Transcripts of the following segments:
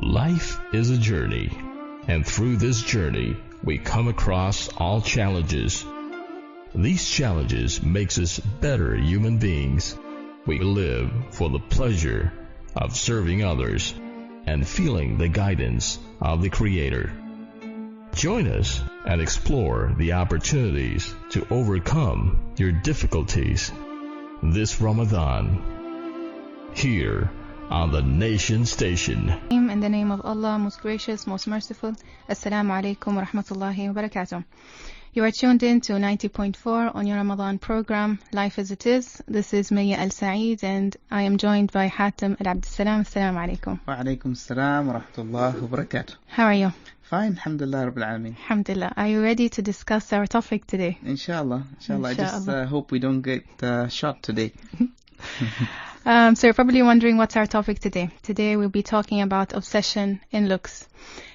Life is a journey, and through this journey, we come across all challenges. These challenges makes us better human beings. We live for the pleasure of serving others and feeling the guidance of the Creator. Join us and explore the opportunities to overcome your difficulties this Ramadan, here on the Nation Station. In the name of Allah, most gracious, most merciful. Assalamu alaikum wa rahmatullahi wa barakatuh. You are tuned in to 90.4 on your Ramadan program, Life as It Is. This is Maya Al-Saeed and I am joined by Hatem Al-Abdussalam. Assalamu alaikum. Wa alaikum assalam wa rahmatullahi wa barakatuh. How are you? Fine, alhamdulillah rabbil alameen. Alhamdulillah. Are you ready to discuss our topic today? Inshallah. I just hope we don't get shot today. So you're probably wondering what's our topic today. Today we'll be talking about obsession in looks.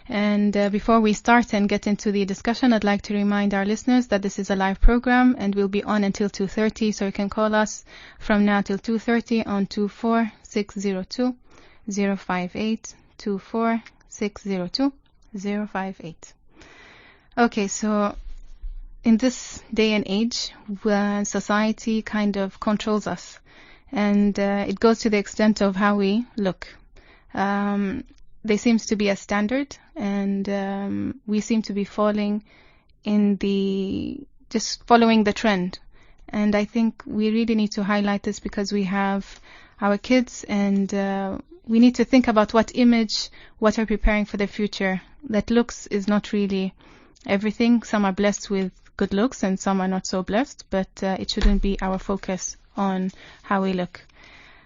And before we start and get into the discussion, I'd like to remind our listeners that this is a live program and we'll be on until 2:30. So you can call us from now till 2:30 on 24602-058, 24602-058. Okay, so in this day and age, when society kind of controls us, and it goes to the extent of how we look. There seems to be a standard, and we seem to be falling in just following the trend. And I think we really need to highlight this because we have our kids, and we need to think about what we're preparing for the future. That looks is not really everything. Some are blessed with good looks, and some are not so blessed, but it shouldn't be our focus on how we look.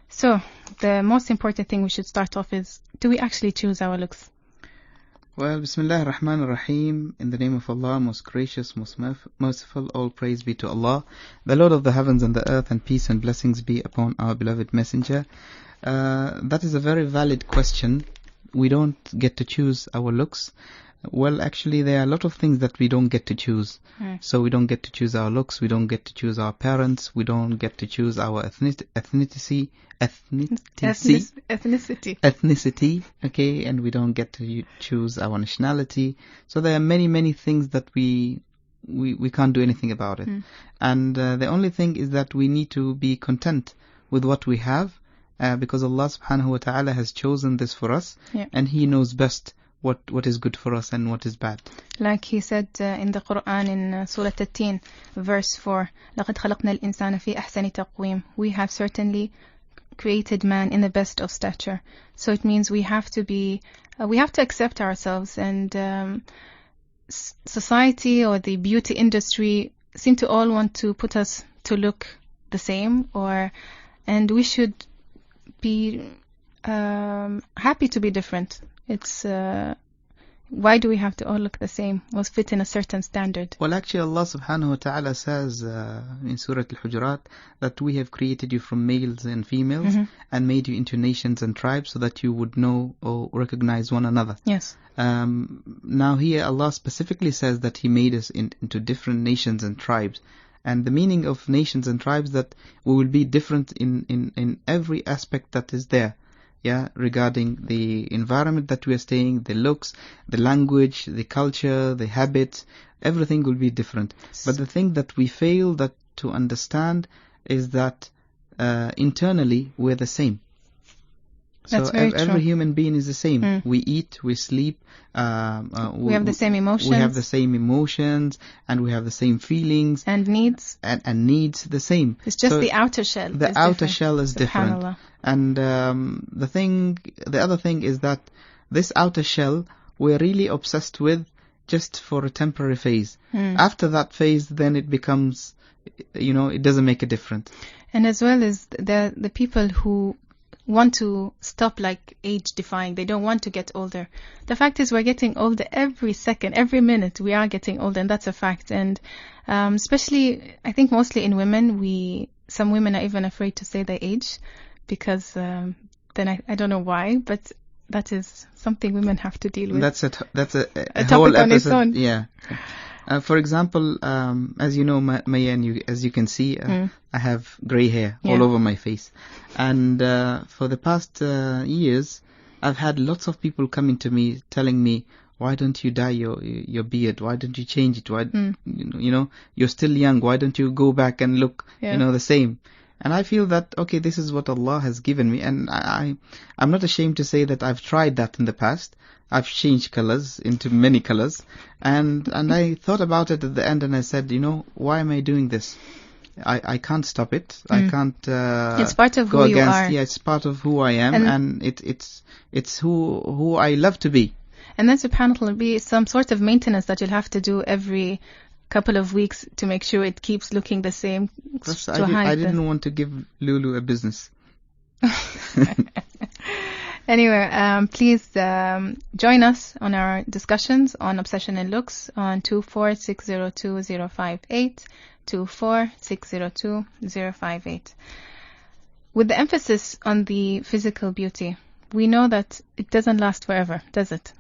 So, the most important thing we should start off is, do we actually choose our looks? Well, Bismillah ar-Rahman ar-Rahim, in the name of Allah, most gracious, most merciful, all praise be to Allah, the Lord of the heavens and the earth, and peace and blessings be upon our beloved messenger. That is a very valid question. We don't get to choose our looks. Well, actually, there are a lot of things that we don't get to choose. So we don't get to choose our looks, we don't get to choose our parents, we don't get to choose our ethnicity, okay, and we don't get to choose our nationality. So there are many, many things that we can't do anything about it. And the only thing is that we need to be content with what we have, because Allah subhanahu wa ta'ala has chosen this for us, and He knows best what is good for us and what is bad. Like He said in the Quran in Surah At-Tin, verse 4, لَقَدْ خَلَقْنَا الْإِنسَانَ فِي أَحْسَنِ تَقْوِيمٍ. We have certainly created man in the best of stature. So it means we have to accept ourselves, and society or the beauty industry seem to all want to put us to look the same, and we should be happy to be different. It's why do we have to all look the same or fit in a certain standard? Well, actually, Allah subhanahu wa ta'ala says in Surah Al-Hujurat that we have created you from males and females and made you into nations and tribes so that you would know or recognize one another. Yes. Now here Allah specifically says that He made us into different nations and tribes. And the meaning of nations and tribes that we will be different in every aspect that is there. Regarding the environment that we are staying, the looks, the language, the culture, the habits, everything will be different. But the thing that we fail to understand is that internally we're the same. That's so very every true. Human being is the same. We eat, we sleep. We have the same emotions. We have the same emotions, and we have the same feelings and needs. And needs the same. It's just the outer shell. The outer shell is different. And the other thing is that this outer shell we're really obsessed with just for a temporary phase. After that phase, then it becomes, it doesn't make a difference. And as well as the people who want to stop age defying. They don't want to get older. The fact is we're getting older every second, every minute we are getting older, and that's a fact. And especially, I think mostly in women, some women are even afraid to say their age because then I don't know why, but that is something women have to deal with. That's a whole topic on its own. Yeah. For example, as you know, Maya, and as you can see, I have grey hair all over my face. And for the past years, I've had lots of people coming to me telling me, why don't you dye your beard? Why don't you change it? Why, you're still young. Why don't you go back and look, the same? And I feel that, okay, this is what Allah has given me. And I'm not ashamed to say that I've tried that in the past. I've changed colors into many colors. And I thought about it at the end and I said, why am I doing this? I can't stop it. I can't it's part of go who against. You are. Yeah, it's part of who I am, and it's who I love to be. And then subhanAllah will be some sort of maintenance that you'll have to do every couple of weeks to make sure it keeps looking the same. I didn't want to give Lulu a business. Anyway, please join us on our discussions on obsession and looks on 24602-058, 24602-058. With the emphasis on the physical beauty, we know that it doesn't last forever, does it?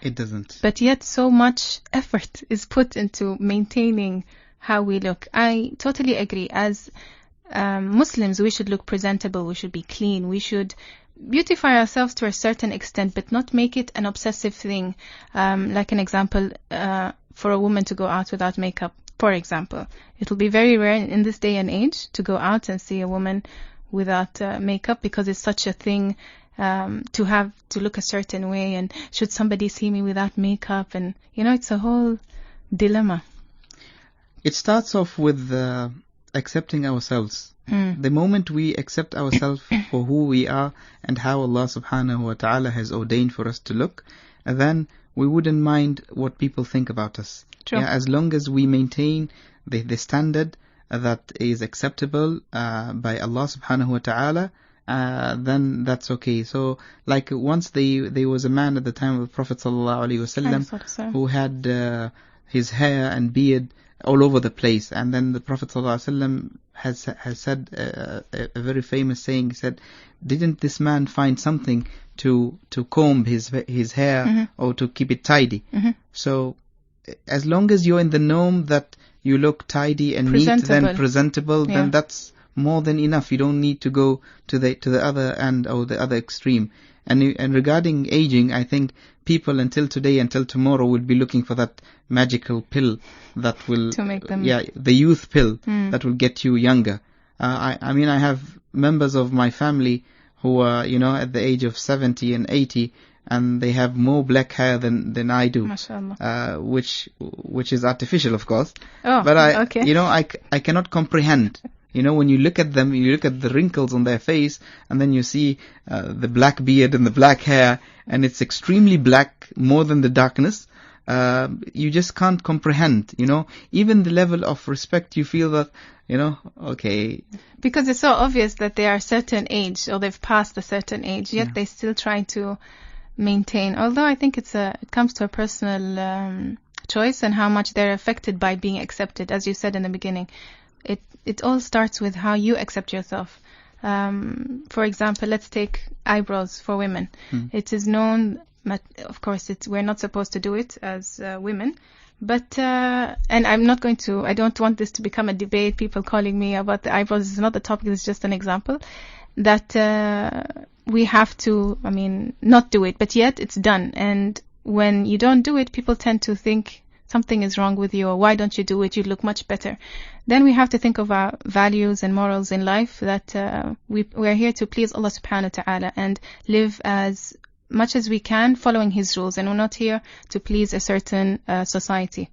It doesn't. But yet so much effort is put into maintaining how we look. I totally agree. As Muslims, we should look presentable, we should be clean, we should beautify ourselves to a certain extent, but not make it an obsessive thing. Like an example, for a woman to go out without makeup, for example. It'll be very rare in this day and age to go out and see a woman without makeup, because it's such a thing to have to look a certain way, and should somebody see me without makeup, and it's a whole dilemma. It starts off with accepting ourselves. The moment we accept ourselves for who we are and how Allah subhanahu wa ta'ala has ordained for us to look, then we wouldn't mind what people think about us. True. Yeah, as long as we maintain the standard that is acceptable by Allah subhanahu wa ta'ala, then that's okay. So, like once there was a man at the time of the Prophet sallallahu alaihi wasallam who had his hair and beard all over the place, and then the Prophet sallallahu alaihi wasallam has said a very famous saying. He said, "Didn't this man find something to comb his hair or to keep it tidy?" So, as long as you're in the norm that you look tidy and neat, then presentable, then that's more than enough. You don't need to go to the other end or the other extreme. And regarding aging, I think people until today, until tomorrow, will be looking for that magical pill that will to make them the youth pill that will get you younger. I mean, I have members of my family who are at the age of 70 and 80, and they have more black hair than I do. MashaAllah. Which is artificial, of course. Oh, but okay. I cannot comprehend. When you look at them, you look at the wrinkles on their face, and then you see the black beard and the black hair, and it's extremely black, more than the darkness. You just can't comprehend, even the level of respect you feel that, okay. Because it's so obvious that they are a certain age, or they've passed a certain age, yet they still try to maintain. Although I think it comes to a personal choice and how much they're affected by being accepted, as you said in the beginning. It all starts with how you accept yourself. For example, let's take eyebrows for women. It is known, of course, we're not supposed to do it as women. But, and I don't want this to become a debate, people calling me about the eyebrows. It's not the topic, it's just an example. That we have to, not do it, but yet it's done. And when you don't do it, people tend to think something is wrong with you, or why don't you do it? You look much better. Then we have to think of our values and morals in life, that we're here to please Allah subhanahu wa ta'ala and live as much as we can following His rules, and we're not here to please a certain society.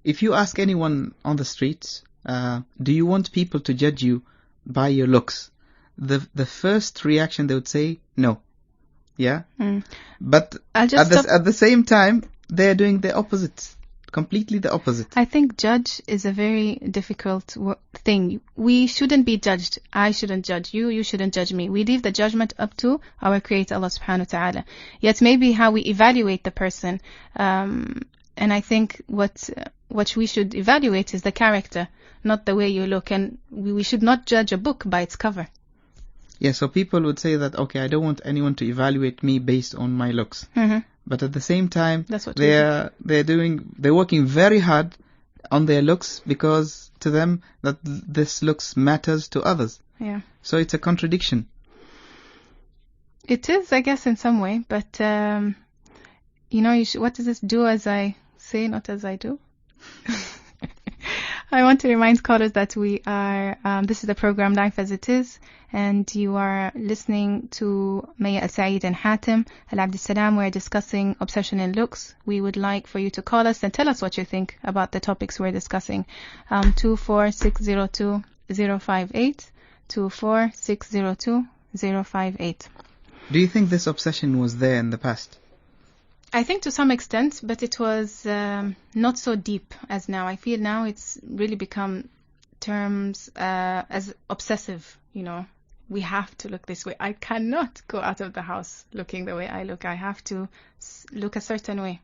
If you ask anyone on the streets, do you want people to judge you by your looks? The first reaction they would say, no. Yeah? But at the same time, they're doing the opposite. Completely the opposite. I think judge is a very difficult thing. We shouldn't be judged. I shouldn't judge you. You shouldn't judge me. We leave the judgment up to our Creator, Allah subhanahu wa ta'ala. Yet maybe how we evaluate the person. And I think what we should evaluate is the character, not the way you look. And we should not judge a book by its cover. Yeah, so people would say that, okay, I don't want anyone to evaluate me based on my looks. But at the same time, they're working very hard on their looks, because to them that this looks matters to others. Yeah. So it's a contradiction. It is, I guess, in some way, but what does this? Do as I say, not as I do. I want to remind callers that we are, this is the program Life as It Is, and you are listening to Maya Al-Saeed and Hatem Al-Abd Salam. We're discussing obsession in looks. We would like for you to call us and tell us what you think about the topics we're discussing. 24602-058, 24602-058. Do you think this obsession was there in the past? I think to some extent, but it was not so deep as now. I feel now it's really become terms as obsessive, We have to look this way. I cannot go out of the house looking the way I look. I have to look a certain way.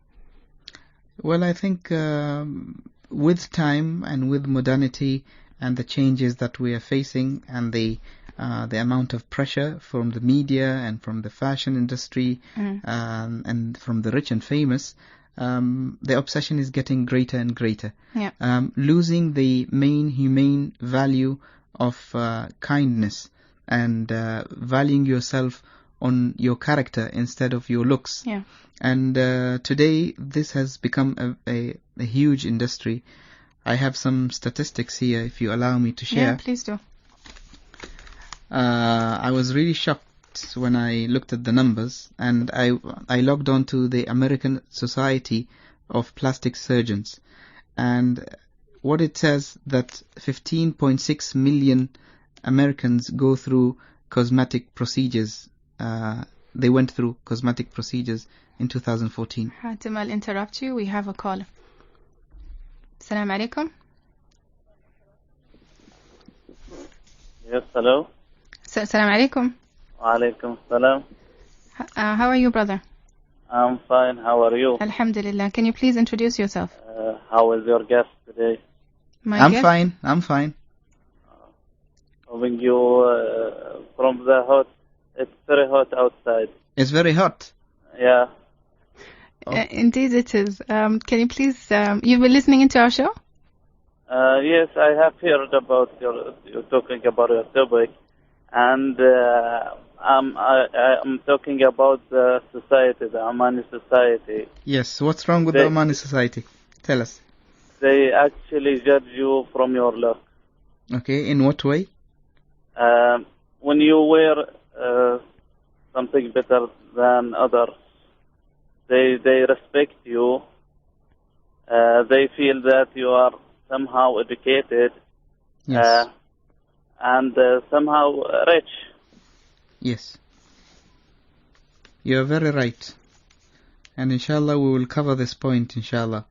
Well, I think with time and with modernity and the changes that we are facing and the amount of pressure from the media and from the fashion industry and from the rich and famous, the obsession is getting greater and greater. Yeah. Losing the main humane value of kindness and valuing yourself on your character instead of your looks. Yeah. And today this has become a huge industry. I have some statistics here, if you allow me to share. Yeah, please do. I was really shocked when I looked at the numbers, and I logged on to the American Society of Plastic Surgeons, and what it says that 15.6 million Americans go through cosmetic procedures. They went through cosmetic procedures in 2014. Hatem, I'll interrupt you. We have a call. Assalamu alaikum. Yes, hello. Assalamu alaikum. Wa alaikum salam. How are you, brother? I'm fine. How are you? Alhamdulillah. Can you please introduce yourself? How is your guest today? I'm fine. Hoping you from the hot. It's very hot outside. It's very hot. Yeah. Indeed it is. Can you please, you've been listening into our show? Yes, I have heard about you're talking about your topic, and I'm talking about the society, the Omani society. Yes, what's wrong with the Omani society? Tell us. They actually judge you from your look. Okay, in what way? When you wear something better than others, they respect you. They feel that you are somehow educated, yes. And somehow rich. Yes. You are very right. And inshallah we will cover this point, inshallah.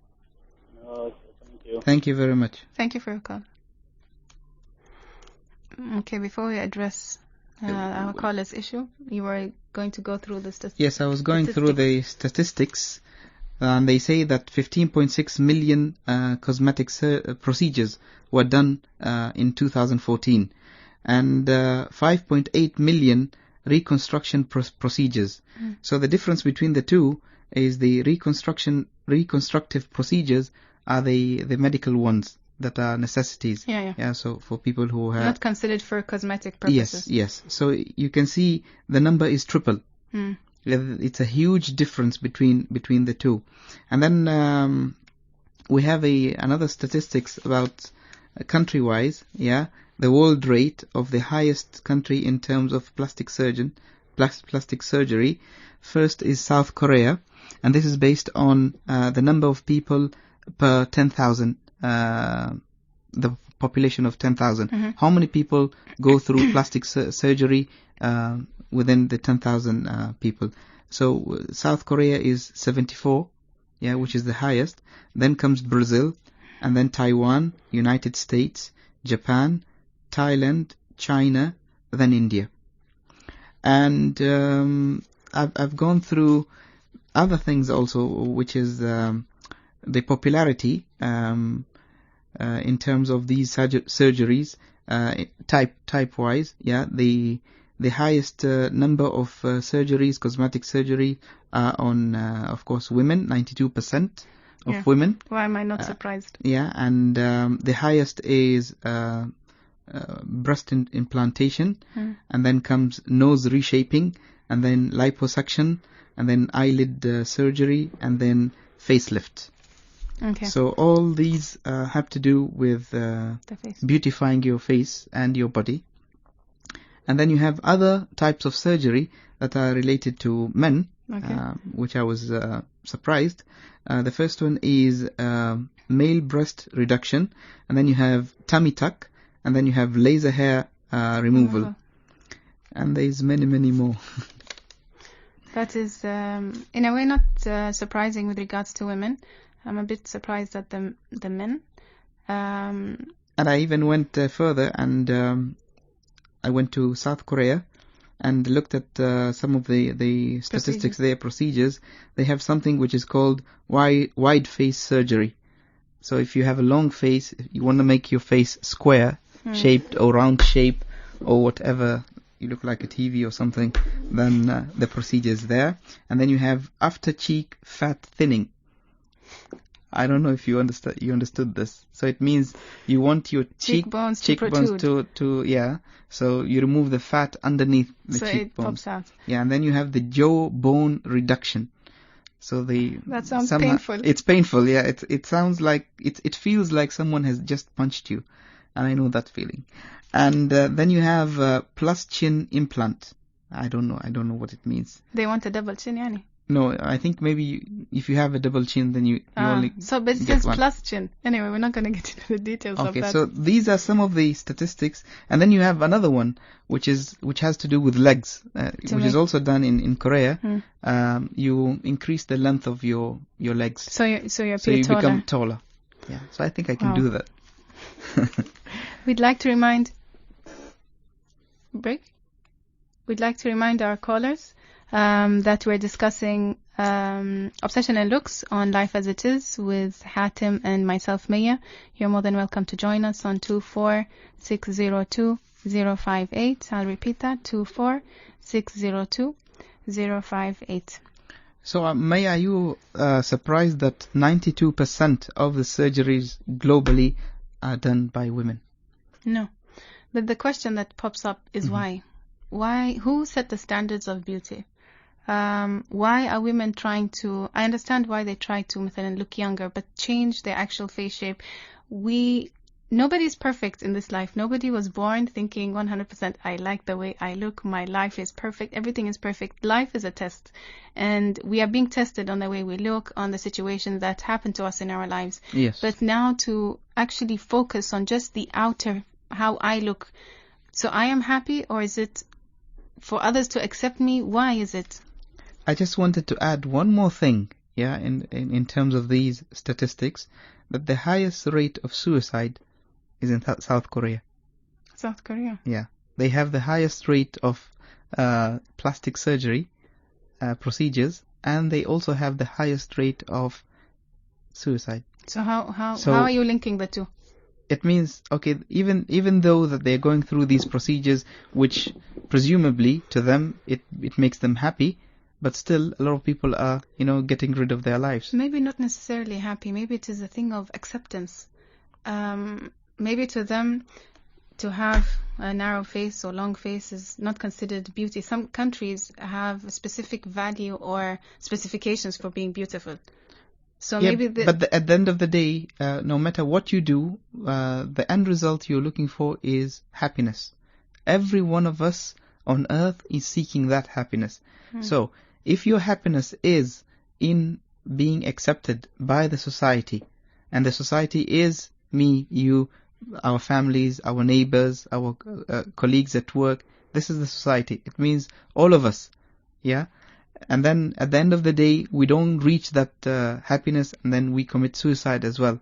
Okay, thank you. Thank you very much. Thank you for your call. Okay, before we address our caller's issue, you were going to go through the statistics. Yes, I was going through the statistics, and they say that 15.6 million cosmetic procedures were done in 2014, and 5.8 million reconstruction procedures. So the difference between the two is the reconstructive procedures are the medical ones that are necessities. Yeah. So for people who have not considered for cosmetic purposes. Yes. So you can see the number is triple. It's a huge difference between the two. And then we have another statistics about country-wise. The world rate of the highest country in terms of plastic surgery. First is South Korea, and this is based on the number of people per 10,000. The population of 10,000. How many people go through plastic surgery within the 10,000 people? So South Korea is 74, which is the highest. Then comes Brazil, and then Taiwan, United States, Japan, Thailand, China, then India. And I've gone through other things also, which is the popularity in terms of these surgeries, type-wise. The highest number of surgeries, cosmetic surgery, are on, of course, women. 92% of women. Why am I not surprised? And the highest is breast implantation, and then comes nose reshaping, and then liposuction, and then eyelid surgery, and then facelift. Okay. So all these have to do with The face. beautifying your face and your body. And then you have other types of surgery that are related to men, Okay. which I was surprised. The first one is male breast reduction, and then you have tummy tuck, and then you have laser hair removal. And there's many, many more. That is, in a way, not surprising with regards to women. I'm a bit surprised at the men. And I even went further, and I went to South Korea and looked at some of the statistics there, procedures. They have something which is called wide face surgery. So if you have a long face, if you want to make your face square shaped or round shape or whatever, you look like a TV or something, then the procedure is there. And then you have after cheek fat thinning. I don't know if you understood this. So it means you want your cheekbones to yeah. So you remove the fat underneath the cheekbones. It pops out. Yeah, and then you have the jaw bone reduction. So that sounds painful. It's painful. Yeah, it sounds like it feels like someone has just punched you, and I know that feeling. And then you have plus chin implant. I don't know what it means. They want a double chin, yani. No, I think maybe if you have a double chin, then you only but it says plus chin. Anyway, we're not going to get into the details of that. Okay, so these are some of the statistics, and then you have another one which has to do with legs, which is also done in Korea. You increase the length of your legs, so you become taller. Yeah, so I think I can do that. We'd like to remind our callers that we're discussing obsession and looks on Life as It Is with Hatem and myself, Maya. You're more than welcome to join us on 24602-058. I'll repeat that, 24602-058. So, Maya, are you surprised that 92% of the surgeries globally are done by women? No. But the question that pops up is why? Why? Who set the standards of beauty? Why are women trying to... I understand why they try to look younger, but change their actual face shape. Nobody's perfect in this life. Nobody was born thinking 100%, I like the way I look, my life is perfect, everything is perfect. Life is a test. And we are being tested on the way we look, on the situations that happen to us in our lives. Yes. But now to actually focus on just the outer, how I look. So I am happy, or is it for others to accept me? Why is it? I just wanted to add one more thing, in terms of these statistics, that the highest rate of suicide is in South Korea. South Korea? Yeah. They have the highest rate of plastic surgery procedures, and they also have the highest rate of suicide. So how are you linking the two? It means, okay, even though that they're going through these procedures, which presumably to them it makes them happy, but still a lot of people are, getting rid of their lives. Maybe not necessarily happy. Maybe it is a thing of acceptance. Maybe to them, to have a narrow face or long face is not considered beauty. Some countries have a specific value or specifications for being beautiful. So maybe but at the end of the day, no matter what you do, the end result you're looking for is happiness. Every one of us on earth is seeking that happiness. So if your happiness is in being accepted by the society, and the society is me, you, our families, our neighbors, our colleagues at work, this is the society. It means all of us, yeah? And then at the end of the day, we don't reach that happiness, and then we commit suicide as well.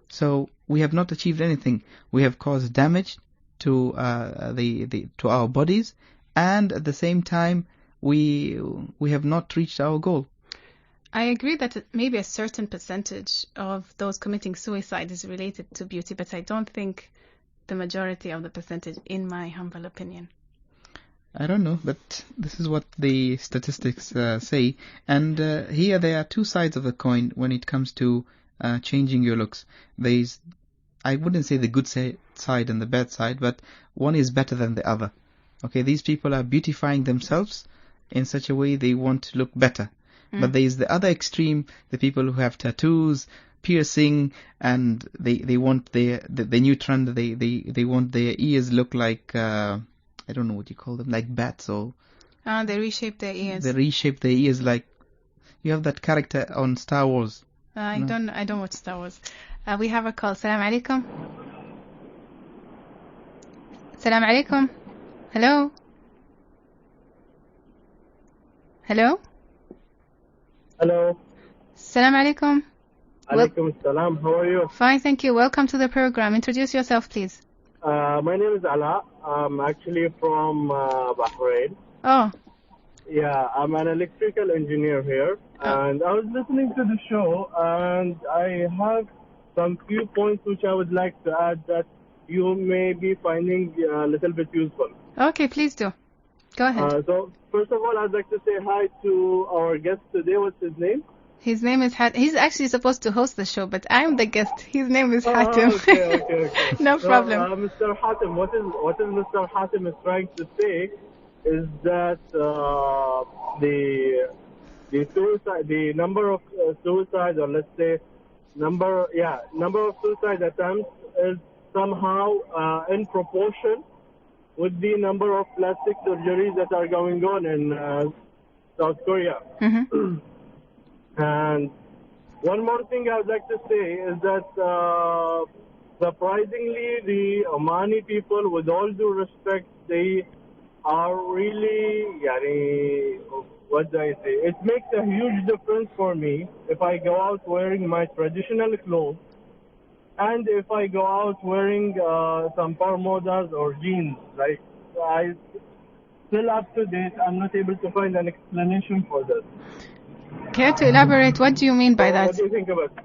So we have not achieved anything. We have caused damage to to our bodies, and at the same time, we have not reached our goal. I agree that maybe a certain percentage of those committing suicide is related to beauty, but I don't think the majority of the percentage, in my humble opinion. I don't know, but this is what the statistics say. And here there are two sides of the coin when it comes to changing your looks. There's, I wouldn't say the good side and the bad side, but one is better than the other. Okay, these people are beautifying themselves, in such a way they want to look better. But there is the other extreme, the people who have tattoos, piercing, and they want the new trend, they want their ears look like, I don't know what you call them, like bats, or... They reshape their ears. They reshape their ears like... You have that character on Star Wars. I don't watch Star Wars. We have a call. Salam alaikum. Salam alaikum. Hello? Hello? Hello. Salam alaikum. Alaikum salam. How are you? Fine, thank you. Welcome to the program. Introduce yourself, please. My name is Ala. I'm actually from Bahrain. Oh. Yeah, I'm an electrical engineer here. And I was listening to the show, and I have some few points which I would like to add that you may be finding a little bit useful. Okay, please do. Go ahead. So, first of all, I'd like to say hi to our guest today. What's his name? His name is Hatim. He's actually supposed to host the show, but I'm the guest. His name is Hatim. Okay. No problem. Mr. Hatim, what is Mr. Hatim is trying to say is that the suicide, the number of suicides, or let's say number of suicide attempts is somehow in proportion with the number of plastic surgeries that are going on in South Korea. Mm-hmm. And one more thing I would like to say is that surprisingly, the Omani people, with all due respect, they are really, what do I say? It makes a huge difference for me if I go out wearing my traditional clothes and if I go out wearing some parmodas or jeans. Like, I still up to date, I'm not able to find an explanation for this. Care to elaborate? What do you mean by that? What do you think about it?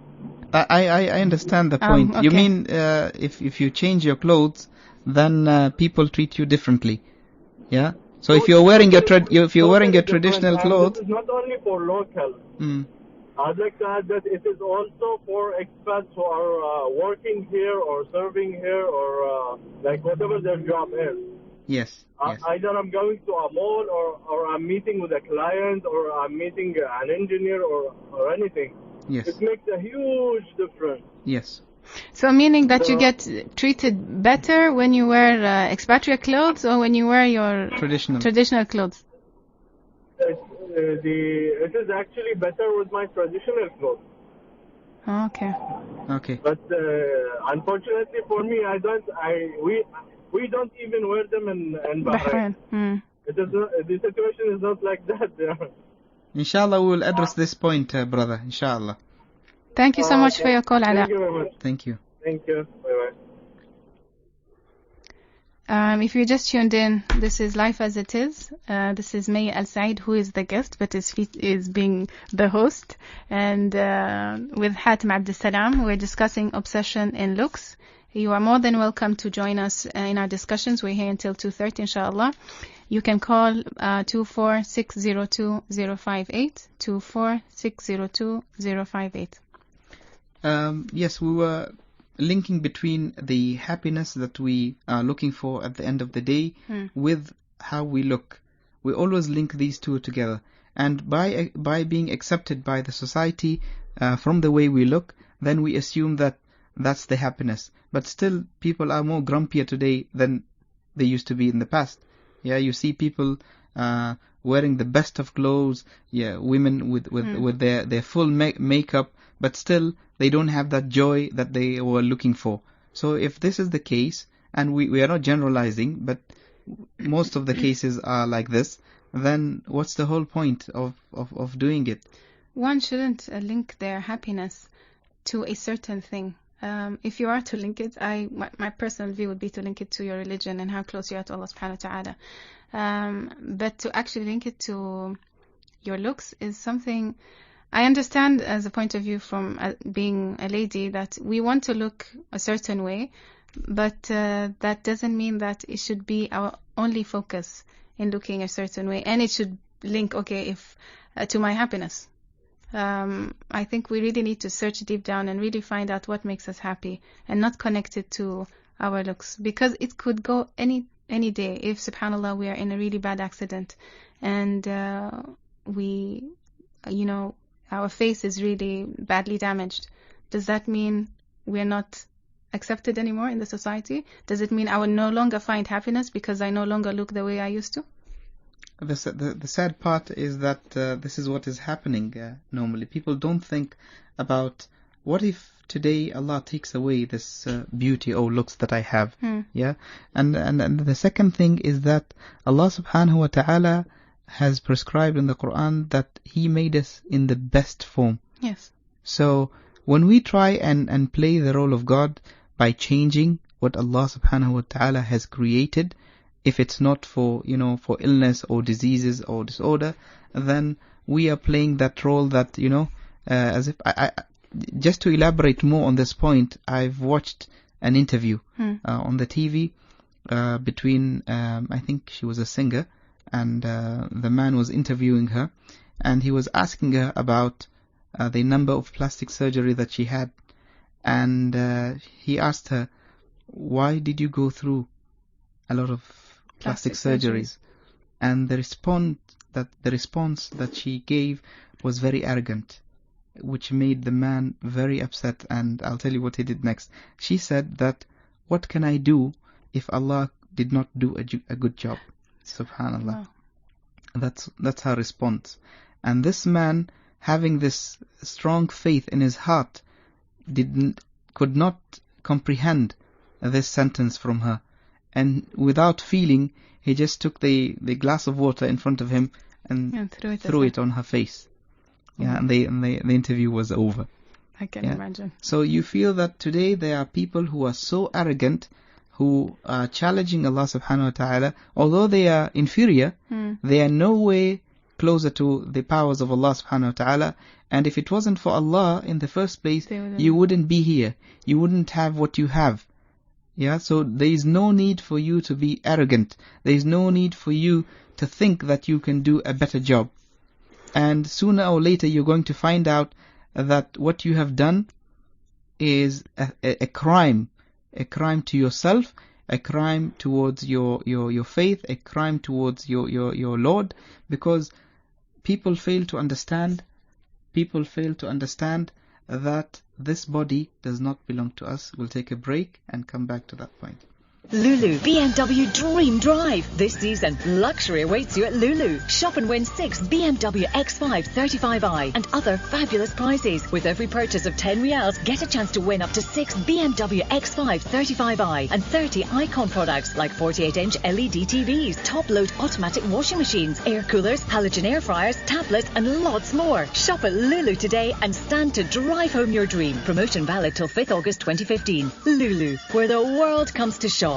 I understand the point. Okay. You mean if you change your clothes, then people treat you differently. Yeah. So if you're wearing your traditional clothes, this is not only for local. I'd like to add that it is also for expats who are working here or serving here or like whatever their job is. Yes. Either I'm going to a mall or I'm meeting with a client or I'm meeting an engineer or anything. Yes. It makes a huge difference. Yes. So meaning that you get treated better when you wear expatriate clothes or when you wear your traditional clothes? It is actually better with my traditional clothes. Okay. But unfortunately for me, we don't even wear them in Bahrain. It is not, the situation is not like that there. Inshallah, we will address this point, brother. Inshallah. Thank you so much for your call, Ala. Thank you very much. Thank you. Thank you. Bye-bye. If you just tuned in, this is Life as It Is. This is May Al Said, who is the guest, but is being the host. And with Hatim Abdel Salam, we're discussing obsession in looks. You are more than welcome to join us in our discussions. We're here until 2:30, inshallah. You can call 24602-058, 24602-058. Yes, we were linking between the happiness that we are looking for at the end of the day with how we look. We always link these two together. And by being accepted by the society from the way we look, then we assume that that's the happiness. But still, people are more grumpier today than they used to be in the past. Yeah, you see people wearing the best of clothes. Yeah, women with their full makeup, but still they don't have that joy that they were looking for. So if this is the case, and we are not generalizing, but most of the cases are like this, then what's the whole point of doing it? One shouldn't link their happiness to a certain thing. If you are to link it, my personal view would be to link it to your religion and how close you are to Allah subhanahu wa ta'ala. But to actually link it to your looks is something, I understand as a point of view from being a lady that we want to look a certain way, but that doesn't mean that it should be our only focus in looking a certain way, and it should link, to my happiness. I think we really need to search deep down and really find out what makes us happy and not connect it to our looks, because it could go any day if, subhanAllah, we are in a really bad accident and our face is really badly damaged, does that mean we're not accepted anymore in the society? Does it mean I will no longer find happiness because I no longer look the way I used to? The sad part is that this is what is happening normally. People don't think about, what if today Allah takes away this beauty or looks that I have? Yeah. And the second thing is that Allah subhanahu wa ta'ala has prescribed in the Quran that He made us in the best form. Yes. So when we try and play the role of God by changing what Allah subhanahu wa ta'ala has created, if it's not for illness or diseases or disorder, then we are playing that role that, as if just to elaborate more on this point, I've watched an interview on the TV between, I think she was a singer, and the man was interviewing her, and he was asking her about the number of plastic surgery that she had, and he asked her, why did you go through a lot of plastic surgeries? And the response that she gave was very arrogant, which made the man very upset. And I'll tell you what he did next. She said that, what can I do if Allah did not do a good job? Subhanallah. Wow. That's her response. And this man, having this strong faith in his heart, could not comprehend this sentence from her, and without feeling, he just took the glass of water in front of him and threw it on her face. Yeah, and the interview was over. I can imagine. So you feel that today there are people who are so arrogant, who are challenging Allah subhanahu wa ta'ala, although they are inferior, they are no way closer to the powers of Allah subhanahu wa ta'ala. And if it wasn't for Allah in the first place, you wouldn't be here. You wouldn't have what you have. Yeah, so there is no need for you to be arrogant. There is no need for you to think that you can do a better job. And sooner or later you're going to find out that what you have done is a crime. A crime to yourself, a crime towards your faith, a crime towards your Lord, because people fail to understand that this body does not belong to us. We'll take a break and come back to that point. Lulu BMW Dream Drive. This season, luxury awaits you at Lulu. Shop and win 6 BMW X5 35i and other fabulous prizes. With every purchase of 10 Riyals, get a chance to win up to 6 BMW X5 35i and 30 Icon products like 48-inch LED TVs, top-load automatic washing machines, air coolers, halogen air fryers, tablets and lots more. Shop at Lulu today and stand to drive home your dream. Promotion valid till 5th August 2015. Lulu, where the world comes to shop.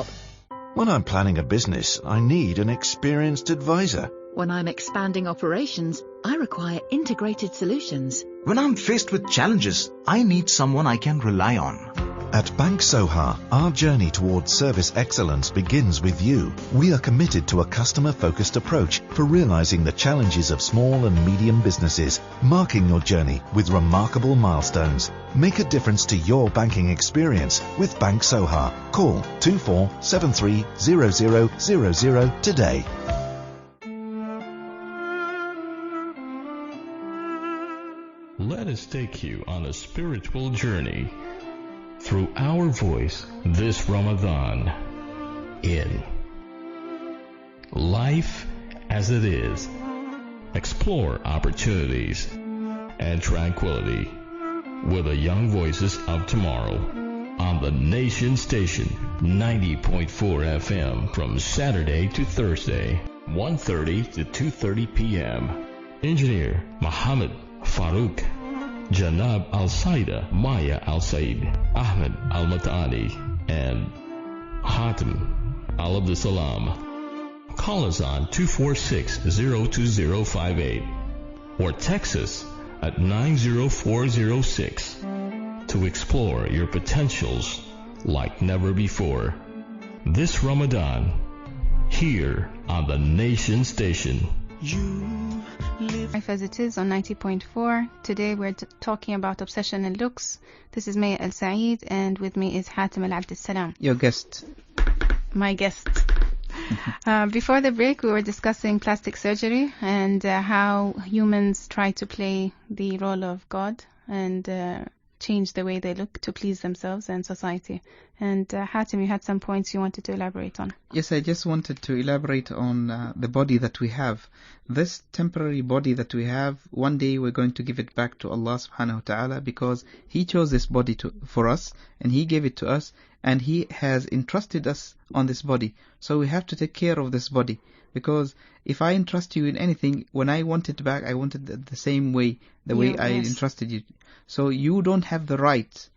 When I'm planning a business, I need an experienced advisor. When I'm expanding operations, I require integrated solutions. When I'm faced with challenges, I need someone I can rely on. At Bank Soha, our journey towards service excellence begins with you. We are committed to a customer-focused approach for realizing the challenges of small and medium businesses, marking your journey with remarkable milestones. Make a difference to your banking experience with Bank Soha. Call 24730000 today. Let us take you on a spiritual journey through our voice this Ramadan in Life as It Is. Explore opportunities and tranquility with the young voices of tomorrow on the Nation Station 90.4 FM from Saturday to Thursday, 1:30 to 2:30 p.m. Engineer Muhammad Farouk, Janab Al-Saida, Maya Al-Said, Ahmed Al-Matani, and Hatim Al-Abdussalam. Call us on 246-02058 or text us at 90406 to explore your potentials like never before. This Ramadan, here on the Nation Station. Life as It Is on 90.4. Today we're talking about obsession and looks. This is Maya Al-Said, and with me is Hatim Al-Abdussalam. Your guest. My guest. Before the break, we were discussing plastic surgery and how humans try to play the role of God and change the way they look to please themselves and society. And Hatim, you had some points you wanted to elaborate on. Yes, I just wanted to elaborate on the body that we have. This temporary body that we have, one day we're going to give it back to Allah subhanahu wa ta'ala, because He chose this body for us and He gave it to us, and He has entrusted us on this body. So we have to take care of this body, because if I entrust you in anything, when I want it back, I want it the same way, the way I entrusted you. So you don't have the right,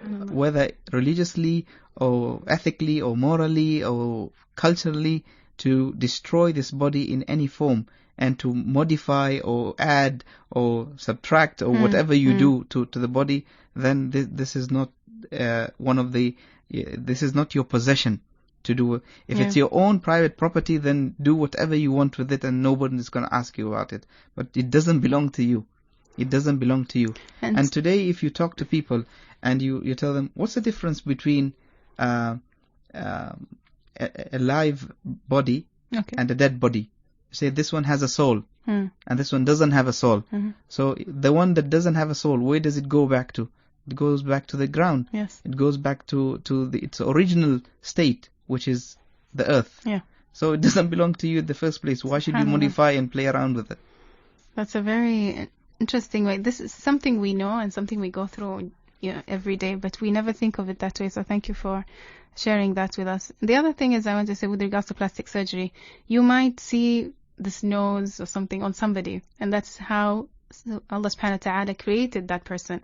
whether religiously or ethically or morally or culturally, to destroy this body in any form and to modify or add or subtract or whatever you do to the body. Then this is not this is not your possession to do. If it's your own private property, then do whatever you want with it and nobody is going to ask you about it. But it doesn't belong to you. It doesn't belong to you. And today, if you talk to people and you tell them, what's the difference between a live body and a dead body? You say this one has a soul and this one doesn't have a soul. So the one that doesn't have a soul, where does it go back to? It goes back to the ground. Yes. It goes back to its original state, which is the earth. Yeah. So it doesn't belong to you in the first place. Why should you modify and play around with it? That's a very interesting way. This is something we know and something we go through every day, but we never think of it that way. So thank you for sharing that with us. The other thing is, I want to say with regards to plastic surgery, you might see this nose or something on somebody, and that's how Allah subhanahu wa ta'ala created that person.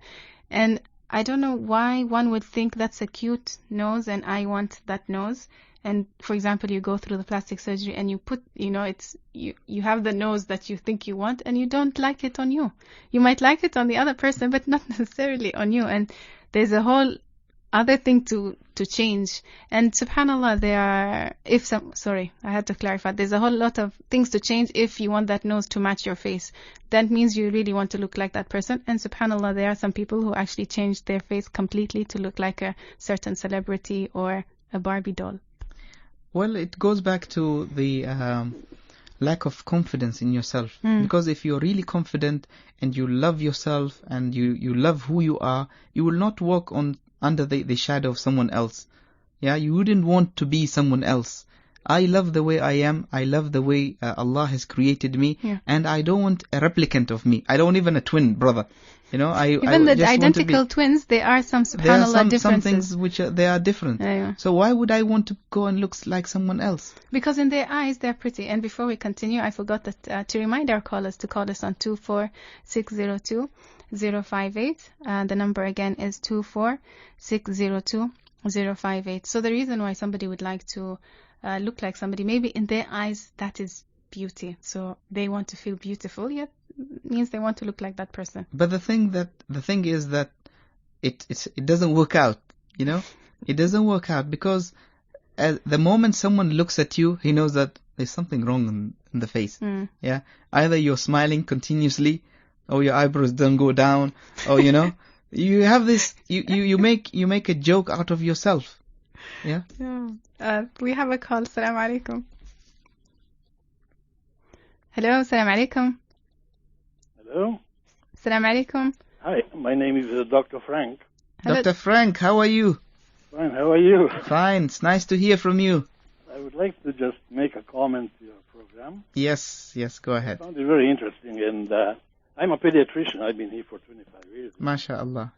And I don't know why one would think that's a cute nose and I want that nose. And for example, you go through the plastic surgery and you put, it's you have the nose that you think you want and you don't like it on you. You might like it on the other person, but not necessarily on you. And there's a whole other thing to change. And subhanAllah, I had to clarify, there's a whole lot of things to change if you want that nose to match your face. That means you really want to look like that person. And subhanAllah, there are some people who actually change their face completely to look like a certain celebrity or a Barbie doll. Well, it goes back to the lack of confidence in yourself. Because if you're really confident and you love yourself and you love who you are, you will not walk under the shadow of someone else. Yeah, you wouldn't want to be someone else. I love the way I am. I love the way Allah has created me, and I don't want a replicant of me. I don't want even a twin brother. Even the identical twins, there are some subhanAllah differences. Some things which they are different. So why would I want to go and look like someone else? Because in their eyes, they're pretty. And before we continue, I forgot that to remind our callers to call us on 24602-058. The number again is 24602-058. So the reason why somebody would like to look like somebody, maybe in their eyes, that is beauty. So they want to feel beautiful, yet means they want to look like that person. But the thing is that it doesn't work out. It doesn't work out, because the moment someone looks at you, he knows that there's something wrong in the face. Yeah, either you're smiling continuously, or your eyebrows don't go down, or you have this. You make a joke out of yourself. Yeah. We have a call. Assalamu alaikum. Hello. Assalamu alaikum. Hello. Assalamu alaikum. Hi, my name is Dr. Frank. Hello. Dr. Frank, how are you? Fine, how are you? Fine, it's nice to hear from you. I would like to just make a comment to your program. Yes, go ahead. I found it very interesting, and I'm a pediatrician. I've been here for 25 years. MashaAllah.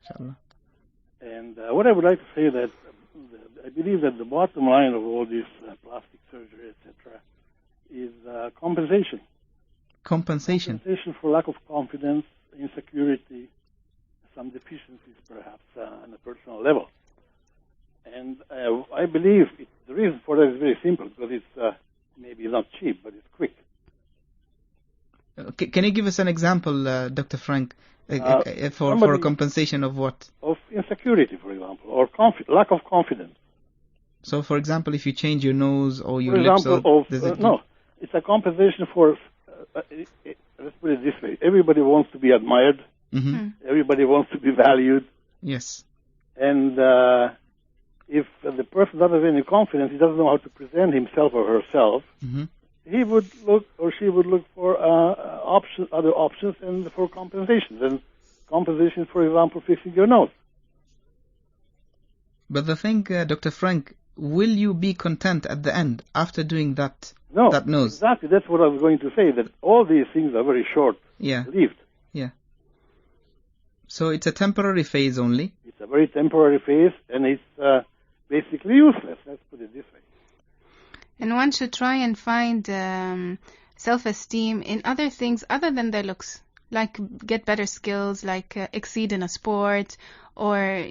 And what I would like to say that I believe that the bottom line of all this plastic surgery, etc., is compensation. Compensation for lack of confidence, insecurity, some deficiencies perhaps on a personal level. And I believe the reason for that is very simple, because it's maybe not cheap, but it's quick. Can you give us an example, Dr. Frank, for a compensation of what? Of insecurity, for example, or lack of confidence. So, for example, if you change your nose or your lips... no, it's a compensation for... let's put it this way. Everybody wants to be admired. Everybody wants to be valued. Yes. And if the person doesn't have any confidence, he doesn't know how to present himself or herself, he would look or she would look for other options and for compensations. And compensations, for example, fixing your nose. But the thing, Dr. Frank, will you be content at the end after doing that? No, that nose? Exactly. That's what I was going to say. That all these things are very short-lived. Yeah. So it's a temporary phase only. It's a very temporary phase, and it's basically useless. Let's put it this way. And one should try and find self-esteem in other things other than their looks, like get better skills, like exceed in a sport, or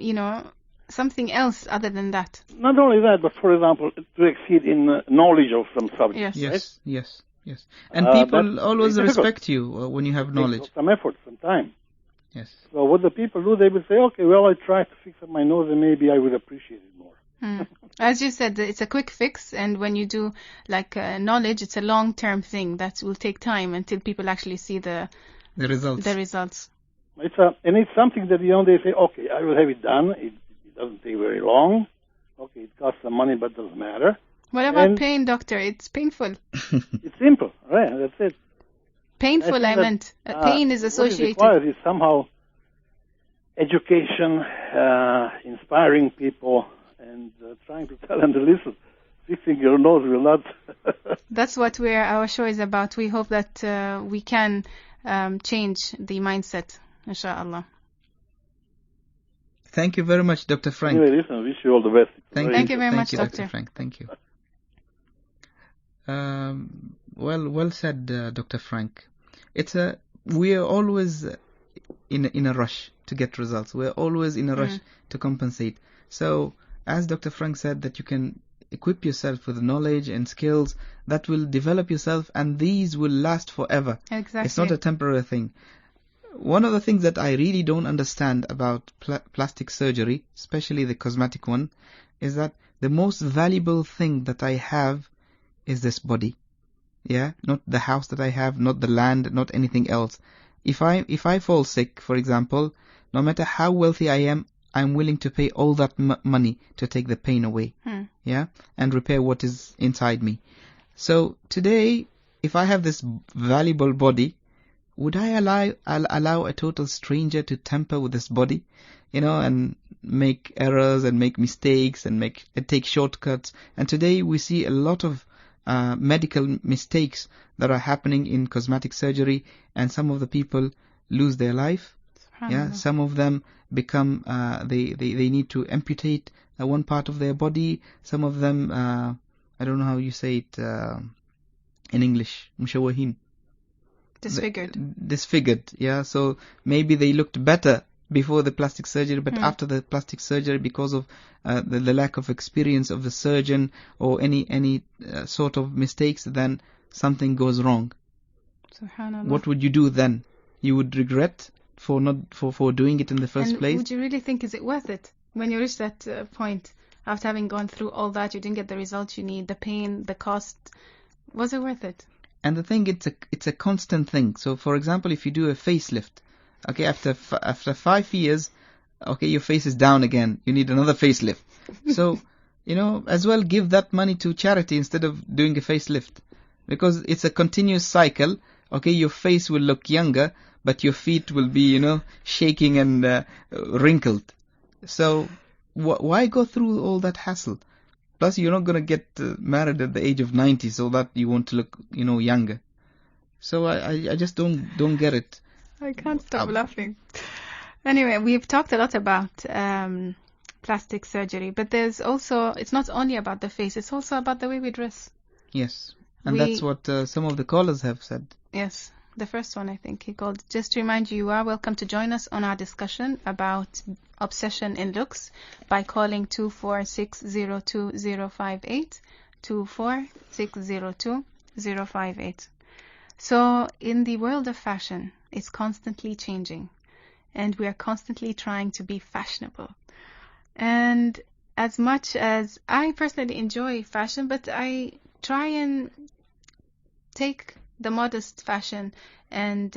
something else other than that. Not only that, but for example, to exceed in knowledge of some subject. Yes. And people always respect you when you have knowledge. Takes some effort, some time. Yes. So what the people do, they will say, okay, well, I tried to fix up my nose and maybe I would appreciate it more. As you said, it's a quick fix, and when you do knowledge, it's a long-term thing that will take time until people actually see the results. It's something that they say, okay, I will have it done. It doesn't take very long. Okay, it costs some money, but doesn't matter. What about pain, doctor? It's painful. It's simple, right? That's it. Painful, I meant. Pain is associated. What is required is somehow education, inspiring people, and trying to tell them to listen. Fixing your nose will not. That's what our show is about. We hope that we can change the mindset, inshallah. Thank you very much, Dr. Frank. Anyway, listen, I wish you all the best. Thank you very much, Dr. Frank. Thank you. Well said, Dr. Frank. We are always in a rush to get results. We're always in a rush to compensate. So, as Dr. Frank said, that you can equip yourself with knowledge and skills that will develop yourself, and these will last forever. Exactly. It's not a temporary thing. One of the things that I really don't understand about plastic surgery, especially the cosmetic one, is that the most valuable thing that I have is this body. Yeah, not the house that I have, not the land, not anything else. If I fall sick, for example, no matter how wealthy I am, I'm willing to pay all that money to take the pain away. Yeah, and repair what is inside me. So today, if I have this valuable body, would I allow a total stranger to tamper with this body, and make errors and make mistakes and take shortcuts? And today we see a lot of medical mistakes that are happening in cosmetic surgery, and some of the people lose their life. Yeah, some of them become they need to amputate one part of their body. Some of them I don't know how you say it in English, mushawahin. Disfigured, yeah. So maybe they looked better before the plastic surgery, but after the plastic surgery, because of the lack of experience of the surgeon or any sort of mistakes, then something goes wrong. Subhanallah. What would you do then? You would regret for doing it in the first place? Would you really think, is it worth it? When you reach that point, after having gone through all that, you didn't get the results you need, the pain, the cost, was it worth it? And the thing, it's a constant thing. So, for example, if you do a facelift, okay, after 5 years, okay, your face is down again. You need another facelift. So, as well give that money to charity instead of doing a facelift, because it's a continuous cycle. Okay, your face will look younger, but your feet will be, shaking and wrinkled. So, why go through all that hassle? Plus, you're not going to get married at the age of 90 so that you want to look, younger. So I just don't get it. I can't stop laughing. Anyway, we've talked a lot about plastic surgery, but it's not only about the face, it's also about the way we dress. Yes, and that's what some of the callers have said. Yes, the first one, I think, he called. Just to remind you, you are welcome to join us on our discussion about obsession in looks by calling 24602-058, 24602-058. So in the world of fashion, it's constantly changing, and we are constantly trying to be fashionable. And as much as I personally enjoy fashion, but I try and take the modest fashion, and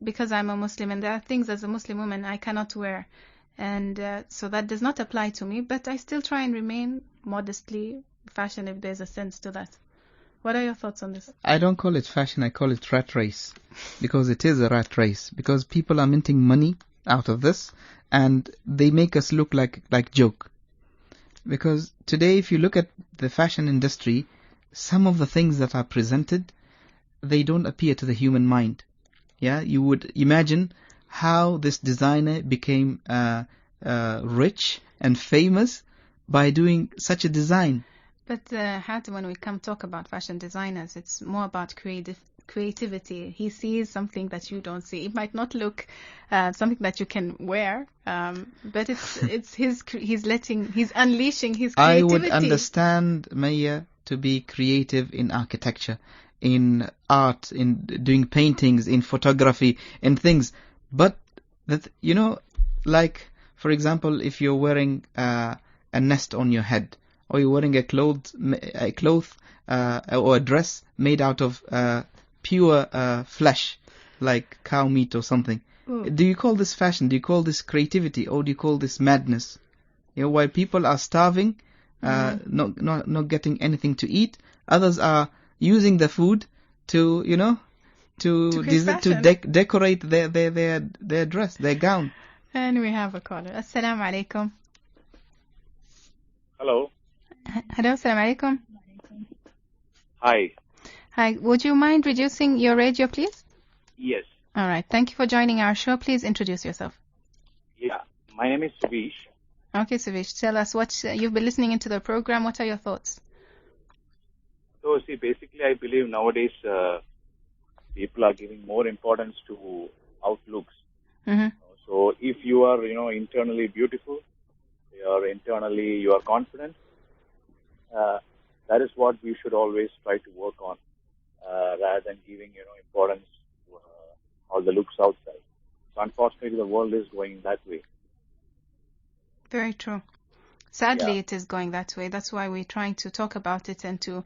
because I'm a Muslim, and there are things as a Muslim woman I cannot wear, And so that does not apply to me, but I still try and remain modestly fashion if there's a sense to that. What are your thoughts on this? I don't call it fashion, I call it rat race. Because it is a rat race. Because people are minting money out of this, and they make us look like joke. Because today, if you look at the fashion industry, some of the things that are presented, they don't appear to the human mind. Yeah, you would imagine how this designer became rich and famous by doing such a design. But Hatem, when we come talk about fashion designers, it's more about creativity. He sees something that you don't see. It might not look something that you can wear, but he's unleashing his creativity. I would understand Maya to be creative in architecture, in art, in doing paintings, in photography, in things. But that, like, for example, if you're wearing a nest on your head, or you're wearing a cloth or a dress made out of pure flesh, like cow meat or something. Ooh. Do you call this fashion? Do you call this creativity? Or do you call this madness? While people are starving, not getting anything to eat, others are using the food to decorate their dress, their gown. And we have a caller. Assalamu alaikum. Hello. Hello, assalamu alaikum. Hi. Hi, would you mind reducing your radio, please? Yes. All right, thank you for joining our show. Please introduce yourself. Yeah, my name is Subish. Okay, Subish, tell us what you've been listening into the program. What are your thoughts? So, see, basically, I believe nowadays people are giving more importance to outlooks. Mm-hmm. So, if you are, internally beautiful, you are confident, that is what we should always try to work on, rather than giving, importance to all the looks outside. So, unfortunately, the world is going that way. Very true. Sadly, It is going that way. That's why we're trying to talk about it and to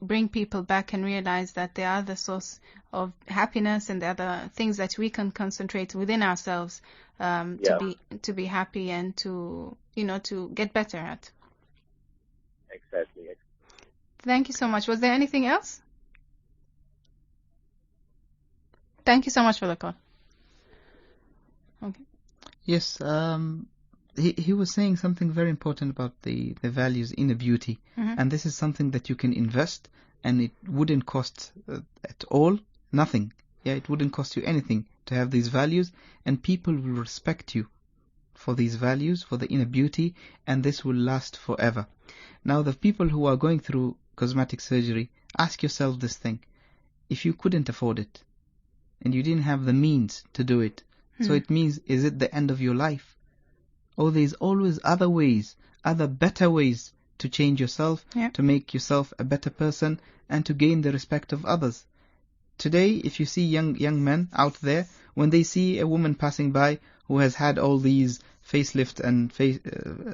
bring people back and realize that there are other source of happiness and the other things that we can concentrate within ourselves to be happy and to get better at. Exactly. Thank you so much. Was there anything else? Thank you so much for the call. Okay. Yes, he was saying something very important about the values, inner beauty. Mm-hmm. And this is something that you can invest, and it wouldn't cost at all nothing. Yeah, it wouldn't cost you anything to have these values, and people will respect you for these values, for the inner beauty, and this will last forever. Now, the people who are going through cosmetic surgery, ask yourself this thing. If you couldn't afford it, and you didn't have the means to do it, so it means, is it the end of your life? Or there's always other ways, other better ways to change yourself, to make yourself a better person, and to gain the respect of others. Today, if you see young men out there, when they see a woman passing by who has had all these facelift and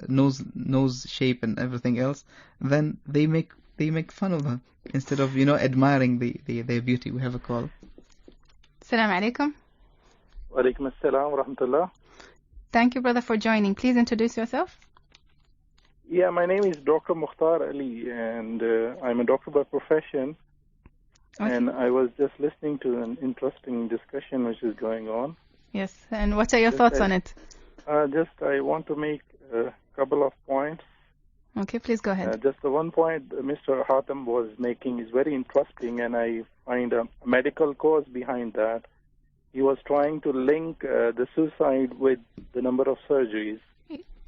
nose shape and everything else, then they make fun of her instead of admiring their beauty. We have a call. Assalamu alaikum. Wa alaikum assalam wa rahmatullah. Thank you, brother, for joining. Please introduce yourself. Yeah, my name is Dr. Mukhtar Ali, and I'm a doctor by profession. Okay. And I was just listening to an interesting discussion which is going on. Yes, and what are your thoughts on it? I want to make a couple of points. Okay, please go ahead. Just the one point Mr. Hatem was making is very interesting, and I find a medical cause behind that. He was trying to link the suicide with the number of surgeries.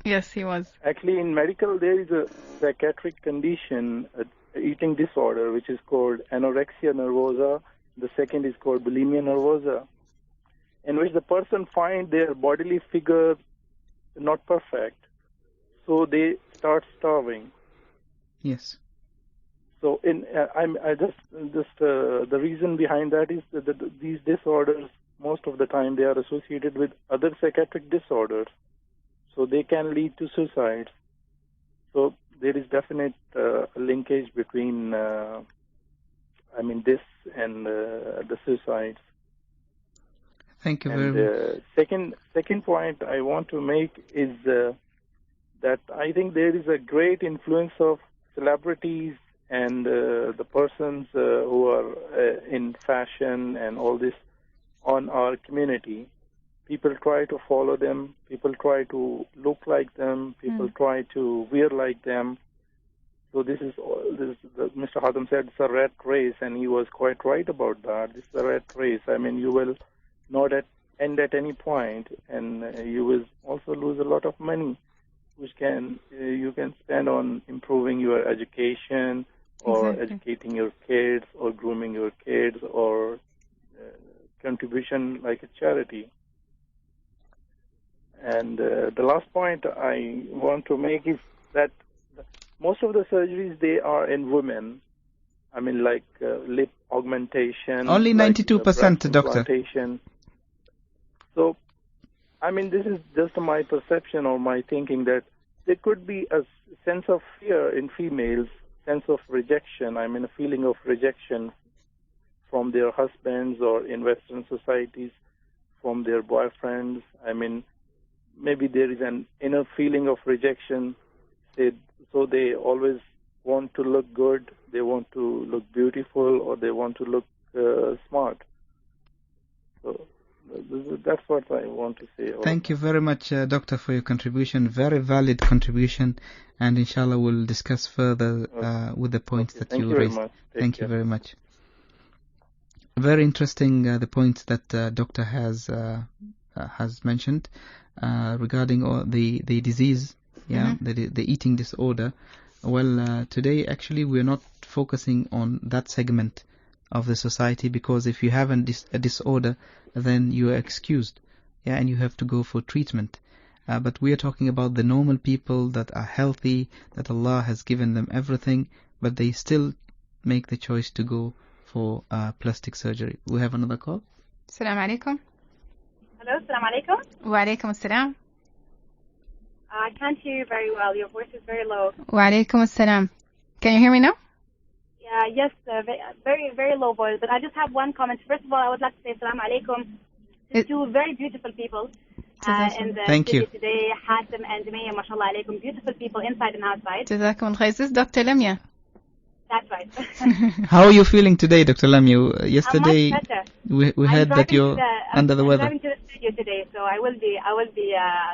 Yes, he was. Actually, in medical, there is a psychiatric condition, eating disorder, which is called Anorexia Nervosa. The second is called bulimia nervosa, in which the person finds their bodily figure not perfect, so they start starving. Yes. So, the reason behind that is that these disorders, most of the time, they are associated with other psychiatric disorders, so they can lead to suicide. So there is definite linkage between, this and the suicides. Thank you and, very much. Second point I want to make is that I think there is a great influence of celebrities and the persons who are in fashion and all this on our community. People try to follow them. People try to look like them. People try to wear like them. So Mr. Hatem said it's a rat race, and he was quite right about that. It's a rat race. I mean, you will not end at any point, and you will also lose a lot of money, which you can spend on improving your education, or educating your kids, or grooming your kids, or contribution like a charity. And the last point I want to make is that most of the surgeries, they are in women. I mean, like lip augmentation. Only 92%, doctor. So, I mean, this is just my perception or my thinking that there could be a sense of fear in females, sense of rejection. I mean, a feeling of rejection from their husbands, or in Western societies, from their boyfriends. I mean, maybe there is an inner feeling of rejection. So they always want to look good, they want to look beautiful, or they want to look smart. So that's what I want to say. Thank you very much, Doctor, for your contribution. Very valid contribution, and inshallah we'll discuss further with the points that you raised. Thank you very much. Very interesting the points that Doctor has mentioned regarding the disease. The eating disorder. Well, today actually we're not focusing on that segment of the society, because if you have a disorder, then you are excused, and you have to go for treatment. But we are talking about the normal people that are healthy, that Allah has given them everything, but they still make the choice to go for plastic surgery. We have another call. Assalamu alaikum. Hello, assalamu alaikum. Wa alaikum assalam. I can't hear you very well. Your voice is very low. Wa alaikum assalam. Can you hear me now? Yes, very, very low voice. But I just have one comment. First of all, I would like to say assalamu alaikum to two very beautiful people in the Thank you. today, Hatem and Maya, mashallah alaikum. Beautiful people inside and outside. Jazakum al-khair. This is Dr. Lamia. That's right. How are you feeling today, Dr. Lamia? Yesterday much better. we heard that you're under the weather. I'm driving to the studio today, so I will be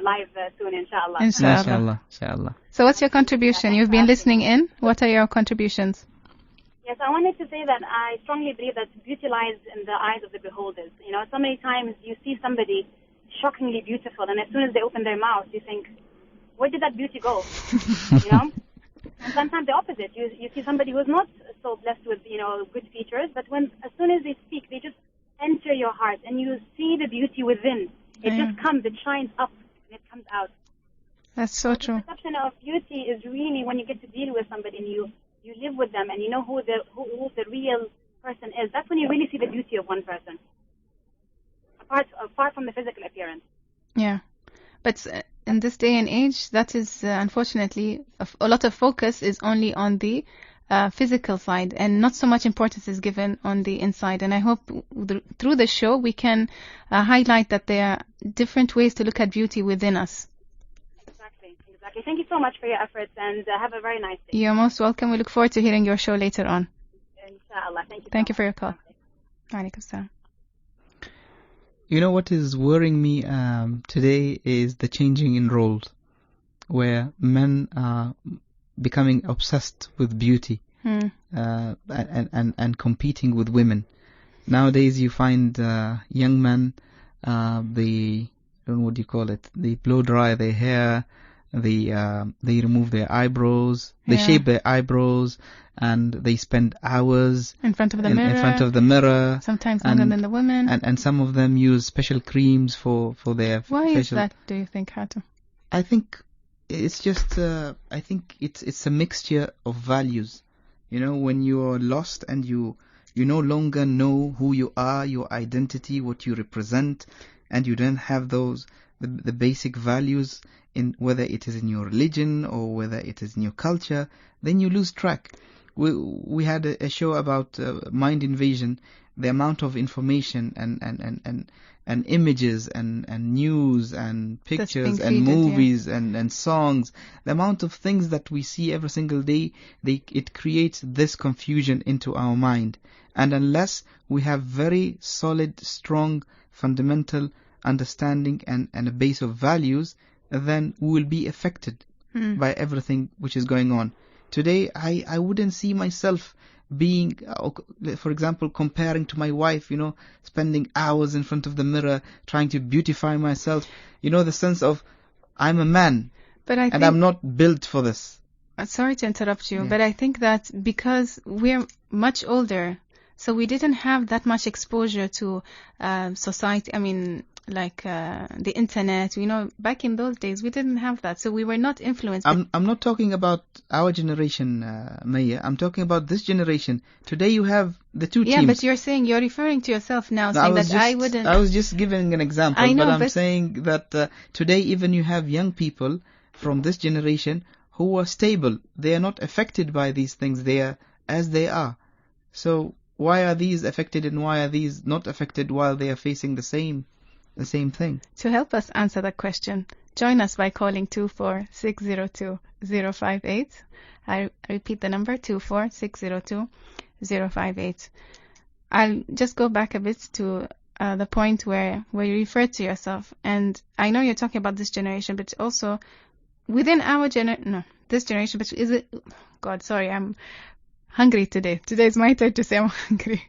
live soon, inshallah. Inshallah. So what's your contribution? You've been listening in. What are your contributions? Yes, I wanted to say that I strongly believe that beauty lies in the eyes of the beholders. You know, so many times you see somebody shockingly beautiful, and as soon as they open their mouth, you think, where did that beauty go? You know? And sometimes the opposite. You see somebody who's not so blessed with, good features, but as soon as they speak, they just enter your heart, and you see the beauty within. It just comes, it shines up, and it comes out. That's so true. The perception of beauty is really when you get to deal with somebody and you live with them and you know who the real person is. That's when you really see the beauty of one person, apart from the physical appearance. Yeah, but in this day and age, that is unfortunately a lot of focus is only on the physical side, and not so much importance is given on the inside. And I hope through the show we can highlight that there are different ways to look at beauty within us. Exactly. Thank you so much for your efforts, and have a very nice day. You're most welcome. We look forward to hearing your show later on. Inshallah. Thank you. Thank you for your call. Alaikum salam. You know what is worrying me today is the changing in roles, where men are becoming obsessed with beauty and competing with women. Nowadays you find young men, they blow dry their hair, they remove their eyebrows, they shape their eyebrows, and they spend hours in front of the mirror, sometimes longer than the women, and some of them use special creams for their Why is that, do you think, Hatem? I think it's just I think it's a mixture of values. You know, when you're lost and you no longer know who you are, your identity, what you represent, and you don't have those the basic values, in whether it is in your religion or whether it is in your culture, then you lose track. We had a show about mind invasion, the amount of information and images and news and pictures and feeded, movies and songs, the amount of things that we see every single day, it creates this confusion into our mind. And unless we have very solid, strong, fundamental understanding and a base of values, then we will be affected by everything which is going on. Today, I wouldn't see myself being, for example, comparing to my wife, spending hours in front of the mirror, trying to beautify myself, the sense of, I'm a man, and I'm not built for this. Sorry to interrupt you, but I think that because we're much older, so we didn't have that much exposure to society, the internet, back in those days, we didn't have that, so we were not influenced. I'm not talking about our generation, Maya. I'm talking about this generation. Today you have the two teams. Yeah, but you're referring to yourself now, saying that I wouldn't. I was just giving an example, I know, but I'm saying that today even you have young people from this generation who are stable. They are not affected by these things. They are as they are. So why are these affected and why are these not affected while they are facing the same thing? To help us answer that question, join us by calling 24602-058. I repeat the number, 24602-058. I'll just go back a bit to the point where you referred to yourself. And I know you're talking about this generation, but also within our this generation, but is it... God, sorry, I'm hungry today. Today is my turn to say I'm hungry.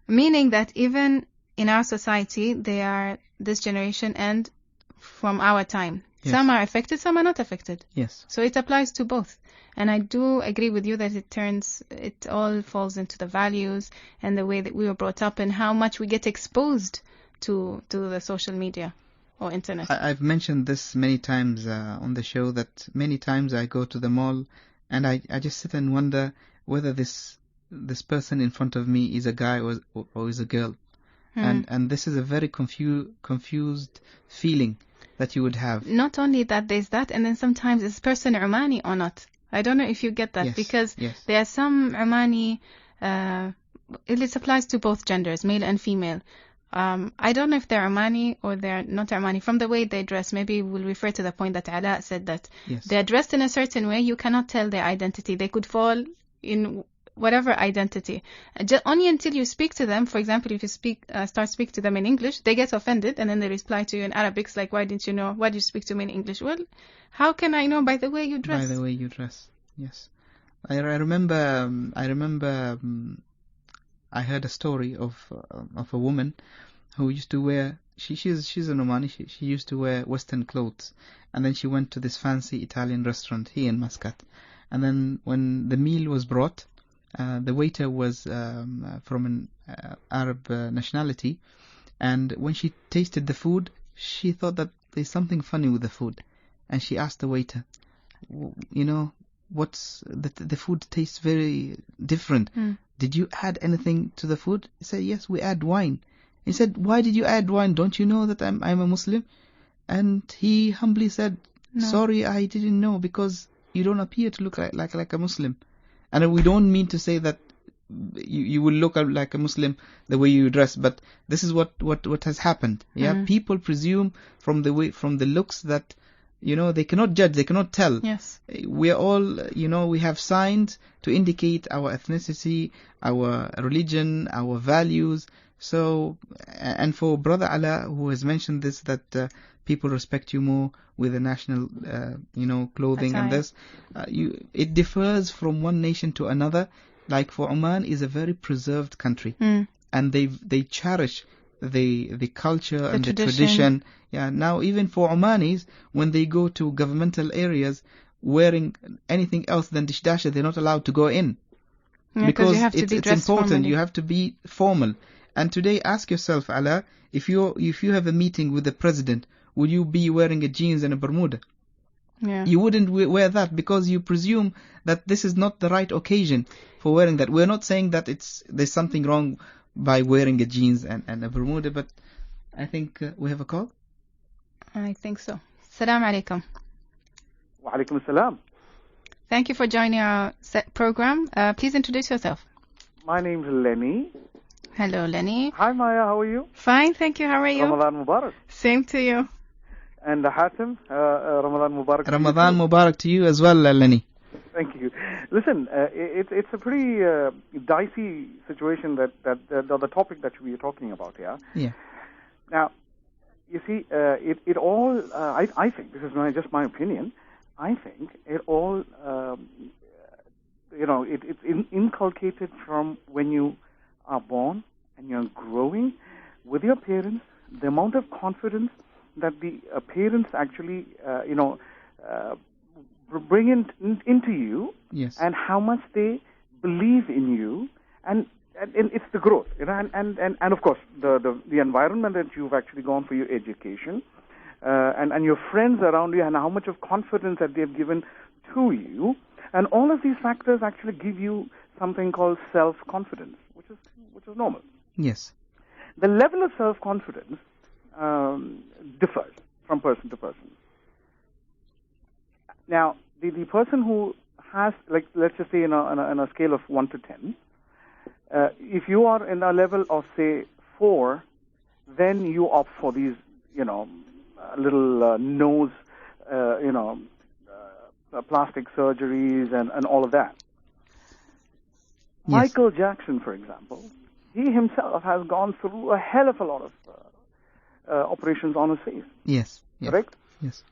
Meaning that even in our society, they are this generation and from our time. Yes. Some are affected, some are not affected. Yes. So it applies to both. And I do agree with you that it all falls into the values and the way that we were brought up and how much we get exposed to the social media or internet. I've mentioned this many times on the show, that many times I go to the mall and I just sit and wonder whether this person in front of me is a guy or is a girl. And this is a very confused feeling that you would have. Not only that, there's that, and then sometimes is person Omani or not? I don't know if you get that, because there are some Omani, it applies to both genders, male and female. I don't know if they're Omani or they're not Omani. From the way they dress, maybe we'll refer to the point that Ala said that they're dressed in a certain way, you cannot tell their identity. They could fall in whatever identity. Only until you speak to them. For example, if you start speaking to them in English, they get offended and then they reply to you in Arabic. It's like, why do you speak to me in English? Well, how can I know? By the way you dress. By the way you dress, yes. I remember I heard a story of a woman who used to wear, she's an Omani, she used to wear Western clothes, and then she went to this fancy Italian restaurant here in Muscat, and then when the meal was brought, the waiter was from an Arab nationality, and when she tasted the food, she thought that there's something funny with the food, and she asked the waiter, what's the food tastes very different. Did you add anything to the food? He said, yes, we add wine. He said, why did you add wine? Don't you know that I'm a Muslim? And he humbly said, no. Sorry, I didn't know, because you don't appear to look like a Muslim. And we don't mean to say that you will look like a Muslim the way you dress, but this is what has happened. Yeah, people presume from the looks that they cannot judge, they cannot tell. Yes, we are all we have signs to indicate our ethnicity, our religion, our values. So, and for Brother Ala, who has mentioned this, that people respect you more with the national clothing and this, it differs from one nation to another. Like for Oman is a very preserved country, and they cherish the culture and the tradition. Yeah, now even for Omanis, when they go to governmental areas wearing anything else than dishdasha, they're not allowed to go in, because it's important. Formally. You have to be formal. And today, ask yourself, Ala, if you have a meeting with the president, would you be wearing a jeans and a Bermuda? Yeah. You wouldn't wear that, because you presume that this is not the right occasion for wearing that. We're not saying that there's something wrong by wearing a jeans and a Bermuda, but I think we have a call. I think so. Assalamu alaikum. Wa alaikum assalam. Thank you for joining our program. Please introduce yourself. My name's Lenny. Hello, Lenny. Hi, Maya. How are you? Fine, thank you. How are you? Ramadan Mubarak. Same to you. And Hatim, Ramadan Mubarak. Ramadan Mubarak to you as well, Lenny. Thank you. Listen, it's a pretty dicey situation that the topic that we are talking about here. Yeah. Now, you see, it all. I think this is just my opinion. I think it all. It's inculcated from when you are born and you're growing with your parents. The amount of confidence that the parents actually, bring into you, yes, and how much they believe in you, and it's the growth, and of course the environment that you've actually gone for your education, and your friends around you, and how much of confidence that they've given to you, and all of these factors actually give you something called self-confidence, which is normal. Yes. The level of self-confidence differs from person to person. Now, the person who has, like, let's just say in a scale of 1 to 10, if you are in a level of, say, 4, then you opt for these, little nose, plastic surgeries and all of that. Yes. Michael Jackson, for example, he himself has gone through a hell of a lot of operations on his face. Yes. Correct? Yes.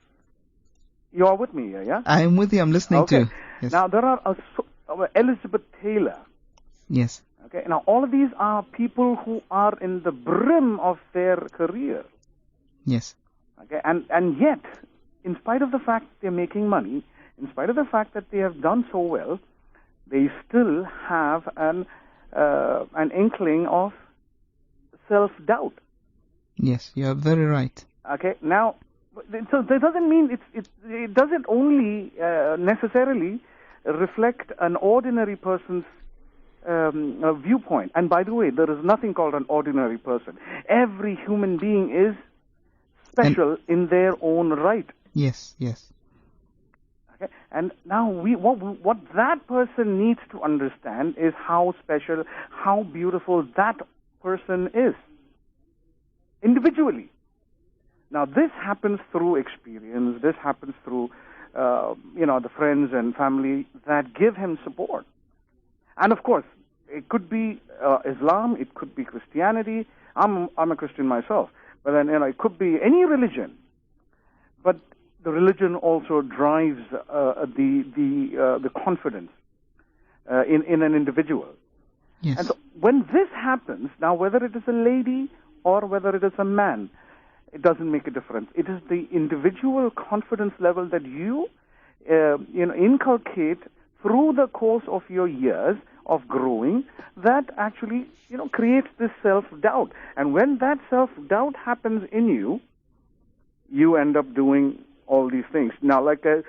You are with me here, yeah? I am with you. I'm listening to you. Yes. Now, there are Elizabeth Taylor. Yes. Okay. Now, all of these are people who are in the brim of their career. Yes. Okay. And yet, in spite of the fact they're making money, in spite of the fact that they have done so well, they still have an inkling of self-doubt. Yes, you are very right. Okay. Now, so that doesn't mean it doesn't only necessarily reflect an ordinary person's viewpoint. And by the way, there is nothing called an ordinary person. Every human being is special in their own right. Yes. Okay. And now what that person needs to understand is how special, how beautiful that person is individually. Now, this happens through experience. This happens through, the friends and family that give him support. And of course, it could be Islam. It could be Christianity. I'm a Christian myself, but then it could be any religion. But the religion also drives the confidence in an individual. Yes. And so when this happens, now whether it is a lady or whether it is a man, it doesn't make a difference. It is the individual confidence level that you inculcate through the course of your years of growing that actually creates this self-doubt. And when that self-doubt happens in you, you end up doing all these things. Now, like I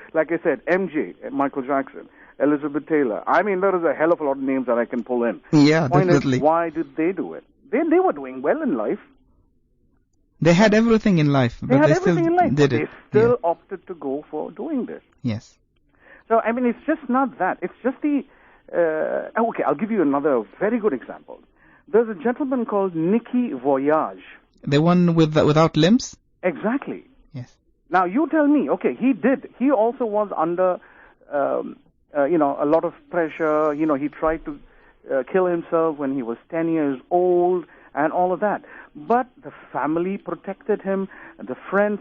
said, MJ, Michael Jackson, Elizabeth Taylor. I mean, there is a hell of a lot of names that I can pull in. Yeah, Point definitely. Is, why did they do it? They were doing well in life. They had everything in life, but they still did it. They still opted to go for doing this. Yes. So, I mean, it's just not that. It's just the... okay, I'll give you another very good example. There's a gentleman called Nicky Voyage. The one without limbs? Exactly. Yes. Now, you tell me, okay, he also was under, a lot of pressure. He tried to kill himself when he was 10 years old and all of that. But the family protected him, the friends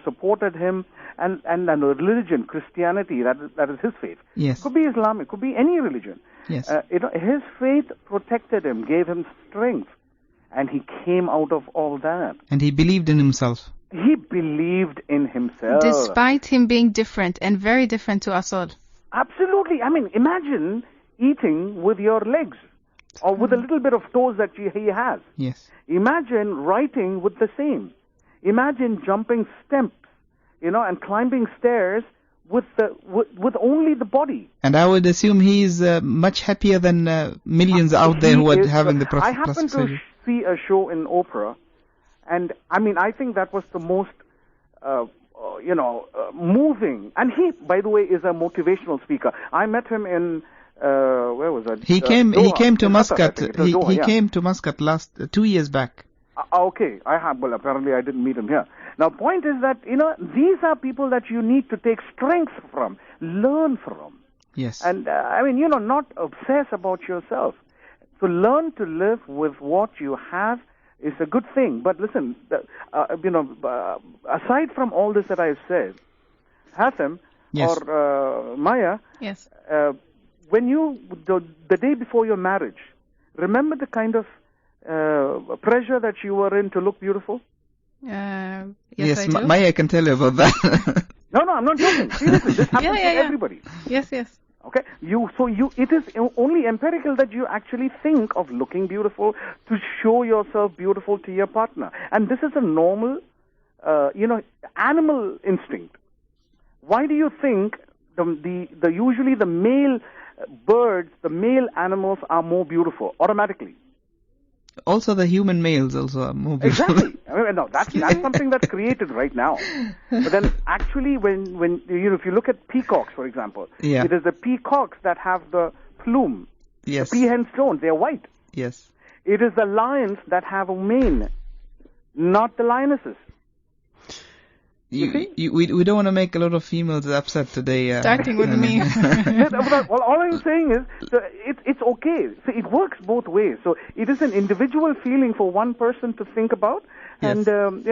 supported him, and the religion, Christianity, that is his faith. Yes. It could be Islam, it could be any religion. Yes. His faith protected him, gave him strength, and he came out of all that. And he believed in himself. He believed in himself. Despite him being different and very different to us all. Absolutely. I mean, imagine eating with your legs or with a little bit of toes that he has. Yes. Imagine writing with the same. Imagine jumping steps, and climbing stairs with only the body. And I would assume he's much happier than millions out there who are having the I happened to see a show in Oprah, and I mean, I think that was the most, moving. And he, by the way, is a motivational speaker. I met him in where was that? He came to Muscat. He yeah. came to Muscat 2 years back. Okay, I have. Well, apparently I didn't meet him here. Now, point is that, these are people that you need to take strength from, learn from. Yes. And, not obsess about yourself. So learn to live with what you have is a good thing. But listen, aside from all this that I've said, Hatem, yes. or Maya, yes. When the day before your marriage, remember the kind of pressure that you were in to look beautiful? Yes, I do. Maya can tell you about that. No, I'm not joking. Seriously, this happens to everybody. Yes. Okay, it is only empirical that you actually think of looking beautiful to show yourself beautiful to your partner, and this is a normal, animal instinct. Why do you think usually the male birds, the male animals are more beautiful automatically? Also, the human males also are more beautiful. Exactly. No, that's something that's created right now. But then, actually, when if you look at peacocks, for example, it is the peacocks that have the plume. Yes. The peahen stones, they're white. Yes. It is the lions that have a mane, not the lionesses. We don't want to make a lot of females upset today. Starting with me. Well, all I'm saying is it's okay. So it works both ways. So it is an individual feeling for one person to think about, yes. and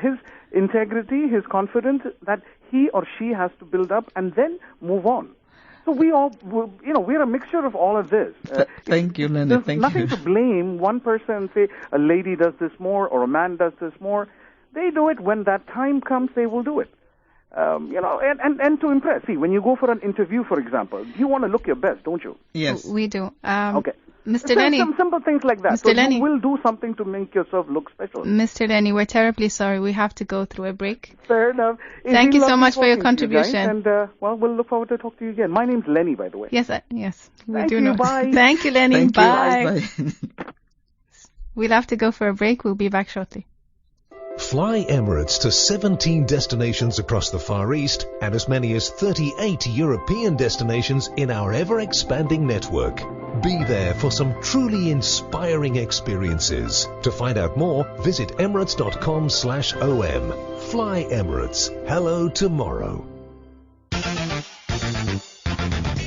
his integrity, his confidence that he or she has to build up, and then move on. So we're a mixture of all of this. Thank you, Lenny. There's nothing to blame one person and say a lady does this more or a man does this more. They do it when that time comes. They will do it, and to impress. See, when you go for an interview, for example, you want to look your best, don't you? Yes, we do. Okay, Mr. Lenny, some simple things like that. Mr. So Lenny, you will do something to make yourself look special. Mr. Lenny, we're terribly sorry. We have to go through a break. Fair enough. Thank you so much for your contribution. And we'll look forward to talk to you again. My name's Lenny, by the way. Yes, we Thank do you, know. Bye. Thank you, Lenny. Thank bye. You. We'll have to go for a break. We'll be back shortly. Fly Emirates to 17 destinations across the Far East and as many as 38 European destinations in our ever-expanding network. Be there for some truly inspiring experiences. To find out more, visit emirates.com/om. Fly Emirates. Hello tomorrow.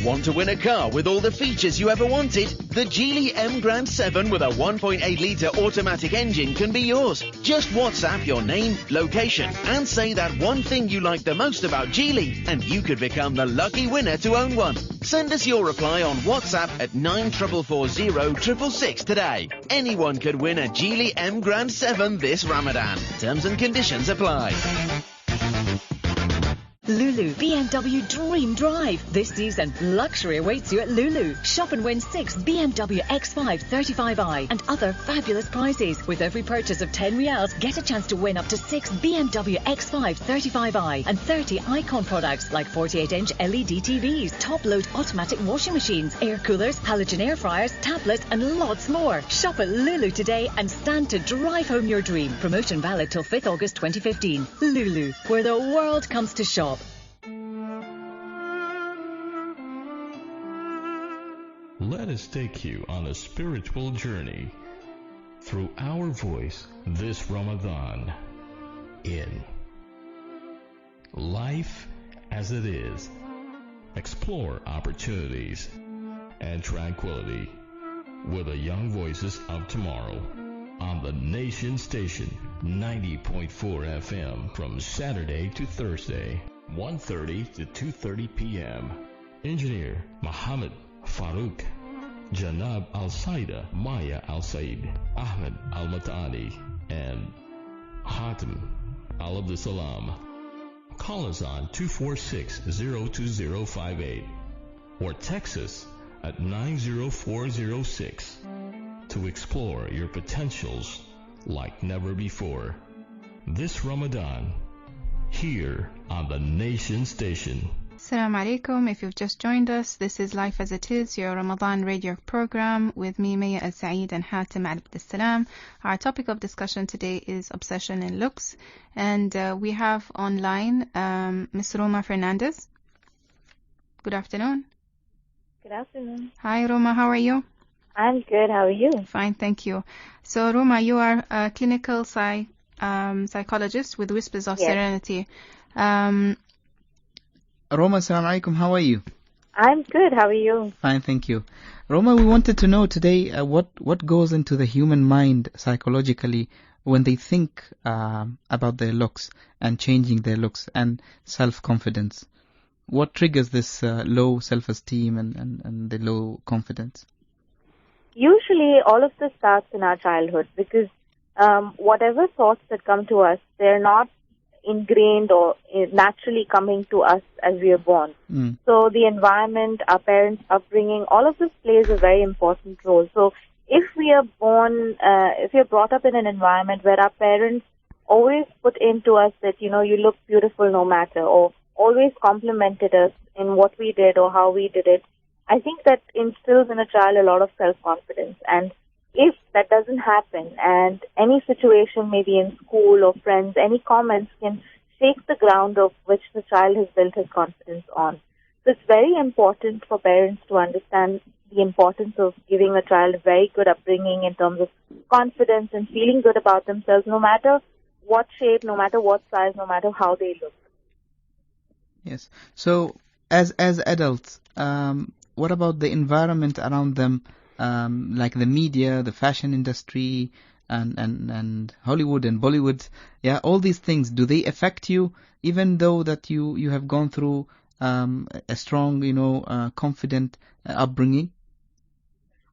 Want to win a car with all the features you ever wanted? The Geely M Grand 7 with a 1.8-litre automatic engine can be yours. Just WhatsApp your name, location, and say that one thing you like the most about Geely, and you could become the lucky winner to own one. Send us your reply on WhatsApp at 9440 today. Anyone could win a Geely M Grand 7 this Ramadan. Terms and conditions apply. Lulu BMW Dream Drive. This season, luxury awaits you at Lulu. Shop and win 6 BMW X5 35i and other fabulous prizes. With every purchase of 10 Riyals, get a chance to win up to 6 BMW X5 35i and 30 Icon products like 48-inch LED TVs, top-load automatic washing machines, air coolers, halogen air fryers, tablets and lots more. Shop at Lulu today and stand to drive home your dream. Promotion valid till 5th August 2015. Lulu, where the world comes to shop. Let us take you on a spiritual journey through our voice this Ramadan in Life as It Is. Explore opportunities and tranquility with the young voices of tomorrow on the Nation Station 90.4 FM from Saturday to Thursday, 1:30 to 2:30 p.m. Engineer Muhammad Farouk, Janab Al-Saida, Maya Al-Said, Ahmed Al-Matani, and Hatem Al-Abdussalam. Call us on 246-02058 or text us at 90406 to explore your potentials like never before. This Ramadan, here on the Nation Station. Assalamu alaikum. If you've just joined us, this is Life as It Is, your Ramadan radio program with me, Maya Al-Said and Hatem Al-Abdussalam. Our topic of discussion today is obsession in looks. And we have online Ms. Roma Fernandez. Good afternoon. Good afternoon. Hi, Roma. How are you? I'm good. How are you? Fine, thank you. So, Roma, you are a clinical psychologist with Whispers of Serenity. Roma, assalamu alaikum. How are you? I'm good. How are you? Fine, thank you. Roma, we wanted to know today what goes into the human mind psychologically when they think about their looks and changing their looks and self-confidence. What triggers this low self-esteem and the low confidence? Usually, all of this starts in our childhood because whatever thoughts that come to us, they're not ingrained or naturally coming to us as we are born. So the environment, our parents' upbringing, all of this plays a very important role. So if we are born, if you're brought up in an environment where our parents always put into us that, you know, you look beautiful no matter, or always complimented us in what we did or how we did it, I think that instills in a child a lot of self-confidence. And if that doesn't happen, and any situation, maybe in school or friends, any comments can shake the ground of which the child has built his confidence on. So it's very important for parents to understand the importance of giving a child a very good upbringing in terms of confidence and feeling good about themselves, no matter what shape, no matter what size, no matter how they look. Yes. So as adults, what about the environment around them? Like the media, the fashion industry, and Hollywood and Bollywood, all these things, do they affect you, even though that you have gone through a strong, confident upbringing?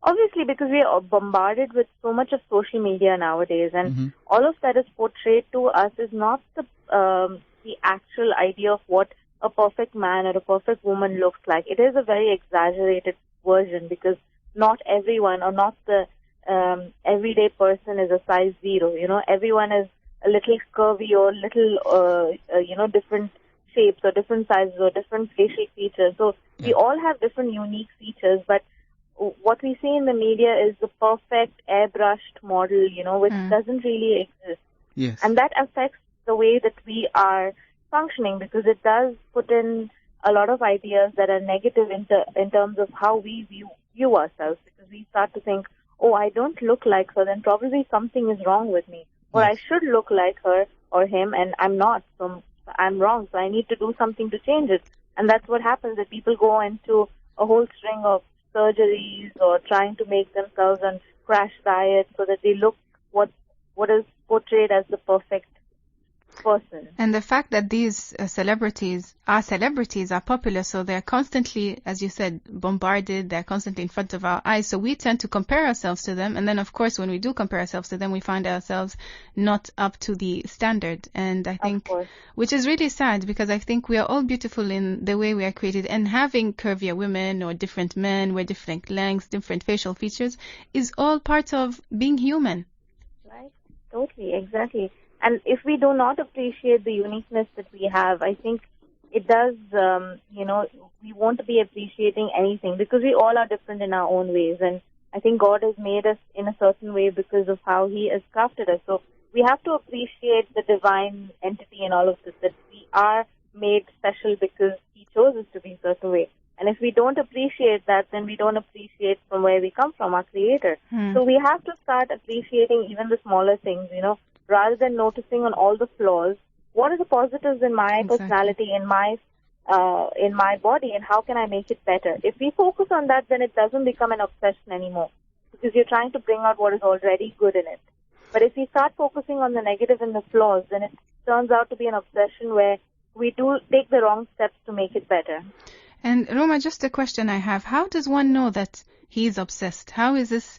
Obviously, because we are bombarded with so much of social media nowadays, and all of that is portrayed to us is not the actual idea of what a perfect man or a perfect woman looks like. It is a very exaggerated version, because not everyone, or not the everyday person, is a size 0. You know, everyone is a little curvy or little, different shapes or different sizes or different facial features. So we all have different unique features, but what we see in the media is the perfect airbrushed model, which doesn't really exist. Yes. And that affects the way that we are functioning, because it does put in a lot of ideas that are negative in terms of how we view ourselves, because we start to think, oh, I don't look like her, then probably something is wrong with me. Or I should look like her or him, and I'm not, so I'm wrong, so I need to do something to change it. And that's what happens, that people go into a whole string of surgeries or trying to make themselves on crash diets so that they look what is portrayed as the perfect person. And the fact that these celebrities are popular, so they're constantly, as you said, bombarded, they're constantly in front of our eyes, so we tend to compare ourselves to them, and then of course when we do compare ourselves to them, we find ourselves not up to the standard. And I think, which is really sad, because I think we are all beautiful in the way we are created, and having curvier women or different men with different lengths, different facial features is all part of being human. Right, totally, exactly. And if we do not appreciate the uniqueness that we have, I think it does, we won't be appreciating anything, because we all are different in our own ways. And I think God has made us in a certain way because of how He has crafted us. So we have to appreciate the divine entity in all of this, that we are made special because He chose us to be a certain way. And if we don't appreciate that, then we don't appreciate from where we come from, our Creator. So we have to start appreciating even the smaller things, rather than noticing on all the flaws. What are the positives in my personality, in my body, and how can I make it better? If we focus on that, then it doesn't become an obsession anymore, because you're trying to bring out what is already good in it. But if we start focusing on the negative and the flaws, then it turns out to be an obsession where we do take the wrong steps to make it better. And Roma, just a question I have. How does one know that he's obsessed? How is this...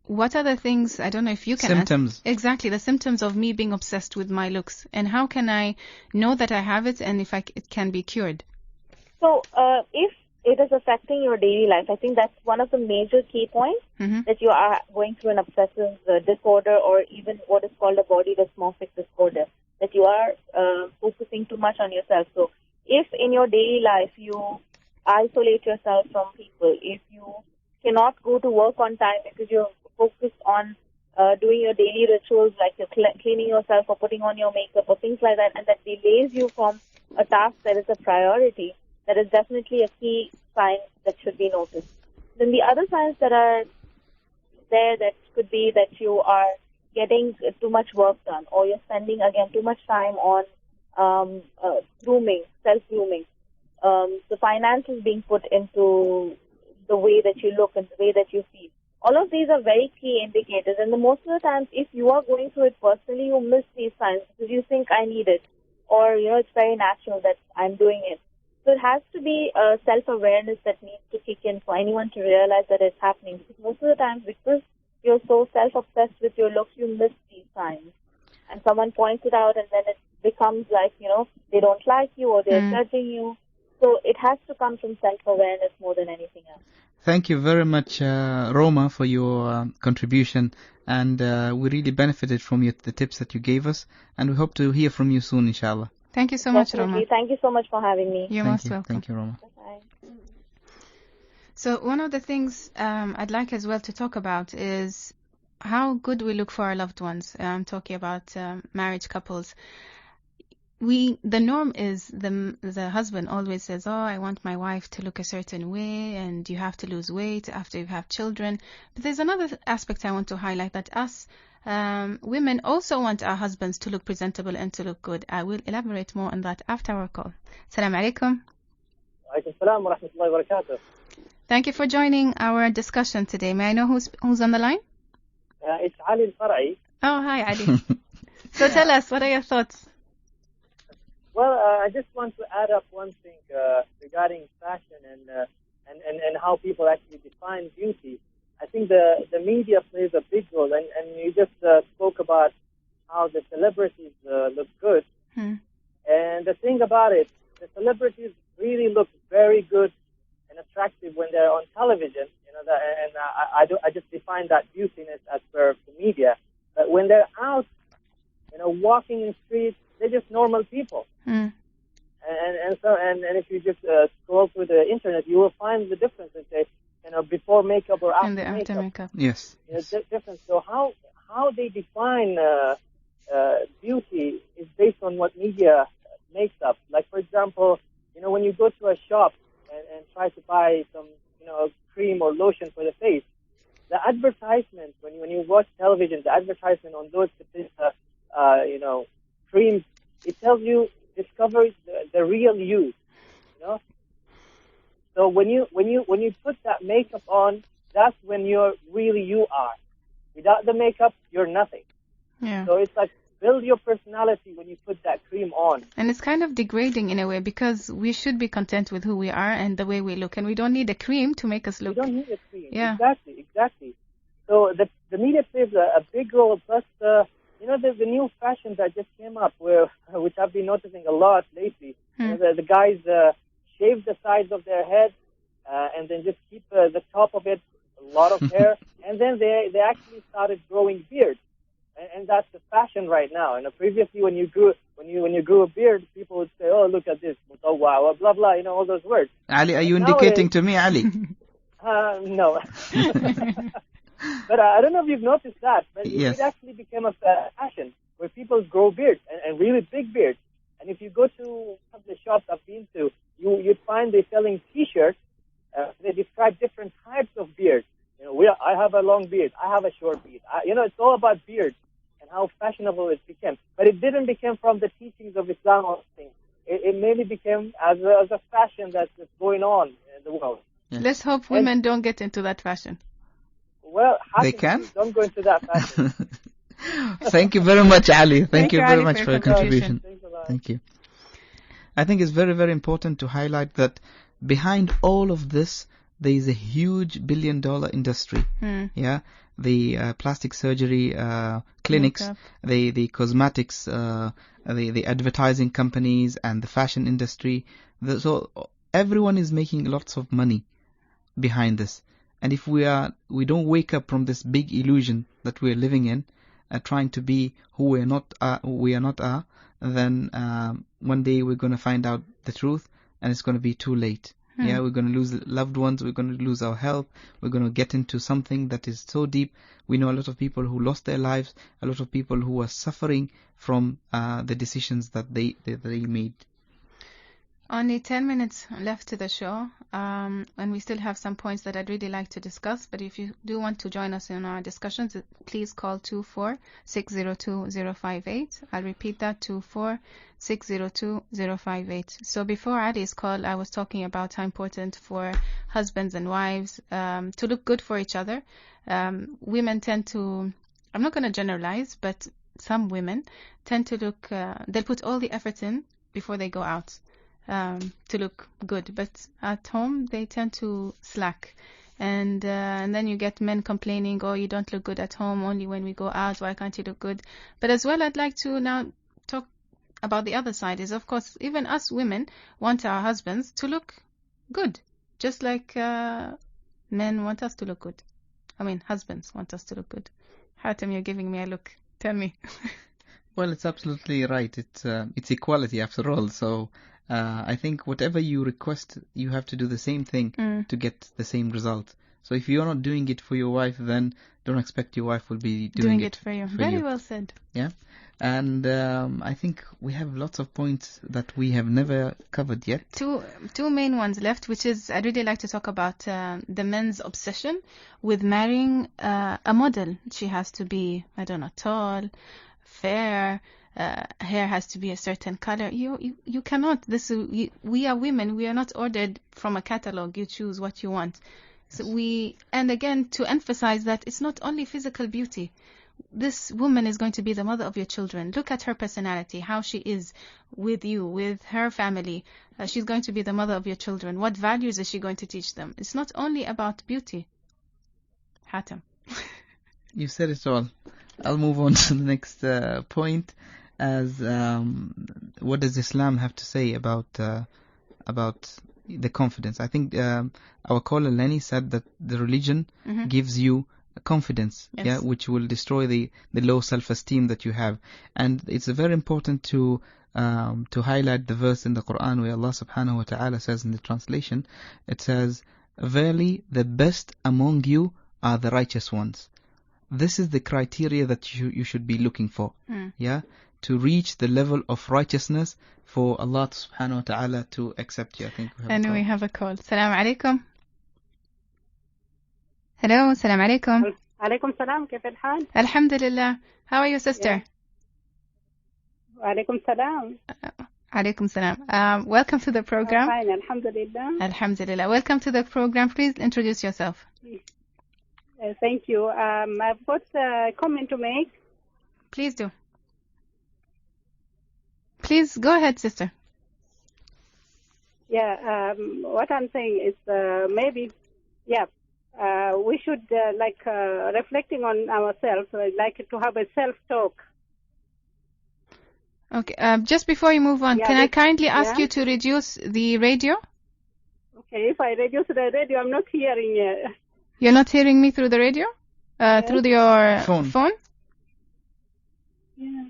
what are the things, I don't know if you can symptoms. Exactly, the symptoms of me being obsessed with my looks, and how can I know that I have it, and if it can be cured? So if it is affecting your daily life, I think that's one of the major key points, that you are going through an obsessive disorder, or even what is called a body dysmorphic disorder, that you are focusing too much on yourself. So if in your daily life you isolate yourself from people, if you cannot go to work on time because you're focused on doing your daily rituals, like you're cleaning yourself or putting on your makeup or things like that, and that delays you from a task that is a priority, that is definitely a key signs that should be noticed. Then the other signs that are there that could be that you are getting too much work done, or you're spending again too much time on grooming, self-grooming. The finances being put into the way that you look and the way that you feel. All of these are very key indicators, and most of the times, if you are going through it personally, you miss these signs because you think I need it, or it's very natural that I'm doing it. So it has to be a self-awareness that needs to kick in for anyone to realize that it's happening. Because most of the times, because you're so self-obsessed with your looks, you miss these signs, and someone points it out, and then it becomes like they don't like you or they're judging you. So it has to come from self-awareness more than anything else. Thank you very much, Roma, for your contribution, and we really benefited from the tips that you gave us, and we hope to hear from you soon, inshallah. Thank you so much, Roma. Thank you so much for having me. You're most welcome. Thank you, Roma. Bye. So one of the things I'd like as well to talk about is how good we look for our loved ones. I'm talking about marriage couples. The norm is the husband always says, oh, I want my wife to look a certain way, and you have to lose weight after you have children. But there's another aspect I want to highlight, that us women also want our husbands to look presentable and to look good. I will elaborate more on that after our call. Assalamu alaikum. Alaikum salam wa rahmatullahi wa barakatuh. Thank you for joining our discussion today. May I know who's on the line? It's Ali al-Far'i. Oh, hi, Ali. So tell us, what are your thoughts? Well, I just want to add up one thing regarding fashion and how people actually define beauty. I think the media plays a big role, and you just spoke about how the celebrities look good. And the thing about it, the celebrities really look very good and attractive when they're on television. I just define that beautiness as per the media. But when they're out, walking in streets, they're just normal people. And if you just scroll through the internet, you will find the difference. Before makeup or after makeup. Yes. Difference. So how they define beauty is based on what media makes up. Like, for example, when you go to a shop and try to buy some cream or lotion for the face, the advertisement when you watch television, the advertisement on those creams, it tells you discover the real you. So when you put that makeup on, that's when you're really you are. Without the makeup, you're nothing. Yeah. So it's like build your personality when you put that cream on. And it's kind of degrading in a way, because we should be content with who we are and the way we look, and we don't need a cream to make us look. We don't need a cream. Yeah. Exactly. So the media plays a big role. Plus, there's the new fashion that just came up, which I've been noticing a lot lately. The guys shave the sides of their head and then just keep the top of it, a lot of hair, and then they actually started growing beards, and that's the fashion right now. And previously, when you grew a beard, people would say, "Oh, look at this, blah blah blah," all those words. Ali, are you indicating to me, Ali? No. But I don't know if you've noticed that, but yes. It actually became a fashion where people grow beards and really big beards. And if you go to some of the shops I've been to, you'd find they're selling T-shirts. They describe different types of beards. I have a long beard. I have a short beard. It's all about beards and how fashionable it became. But it didn't become from the teachings of Islam or anything. It mainly became as a fashion that's going on in the world. Yes. Let's hope women don't get into that fashion. Well, they can? Don't go into that fashion. Thank you very much, Ali. Thank you very Ali, much for your contribution. Thank you. I think it's very, very important to highlight that behind all of this, there is a huge billion-dollar industry. Yeah, the plastic surgery clinics, the cosmetics, the advertising companies, and the fashion industry. So everyone is making lots of money behind this. And if we don't wake up from this big illusion that we are living in, trying to be who we are not, then one day we're going to find out the truth, and it's going to be too late. Yeah, we're going to lose loved ones, we're going to lose our health, we're going to get into something that is so deep. We know a lot of people who lost their lives, a lot of people who are suffering from the decisions that they made. Only 10 minutes left to the show, and we still have some points that I'd really like to discuss. But if you do want to join us in our discussions, please call 24-602-058. I'll repeat that, 24-602-058. So before Ali's call, I was talking about how important for husbands and wives to look good for each other. Women tend to, I'm not going to generalize, but some women tend to look, they'll put all the effort in before they go out. To look good, but at home they tend to slack, and then you get men complaining, oh, you don't look good at home, only when we go out, why can't you look good? But as well, I'd like to now talk about the other side, is of course even us women want our husbands to look good, just like men want us to look good. I mean, husbands want us to look good. Hatem, you're giving me a look, tell me. Well, it's absolutely right. It's equality after all, so I think whatever you request, you have to do the same thing to get the same result. So if you're not doing it for your wife, then don't expect your wife will be doing it for you. Very well said. Yeah. And I think we have lots of points that we have never covered yet. Two main ones left, which is I'd really like to talk about the men's obsession with marrying a model. She has to be, I don't know, tall, fair, hair has to be a certain color. You cannot. We are women. We are not ordered from a catalog. You choose what you want. So and again, to emphasize that it's not only physical beauty. This woman is going to be the mother of your children. Look at her personality, how she is with you, with her family. She's going to be the mother of your children. What values is she going to teach them? It's not only about beauty. Hatem. You said it all. I'll move on to the next point. As what does Islam have to say about the confidence? I think our caller Lenny said that the religion gives you confidence, yes, which will destroy the low self-esteem that you have. And it's very important to highlight the verse in the Quran where Allah subhanahu wa ta'ala says in the translation, it says, verily the best among you are the righteous ones. This is the criteria that you should be looking for, to reach the level of righteousness for Allah subhanahu wa ta'ala to accept you. I think we have a call. Salam alaikum. Hello, salam alaikum. عليكم السلام كيف الحال؟ Alhamdulillah. How are you, sister? وعليكم السلام. Alaikum salam. Welcome to the program. Fine, alhamdulillah. Alhamdulillah. Welcome to the program. Please introduce yourself. Thank you. I've got a comment to make. Please do. Please go ahead, sister. Yeah, what I'm saying is maybe, we should reflecting on ourselves, like to have a self-talk. Okay, just before you move on, can I kindly ask you to reduce the radio? Okay, if I reduce the radio, I'm not hearing it. You're not hearing me through the radio? Through your phone? Yeah.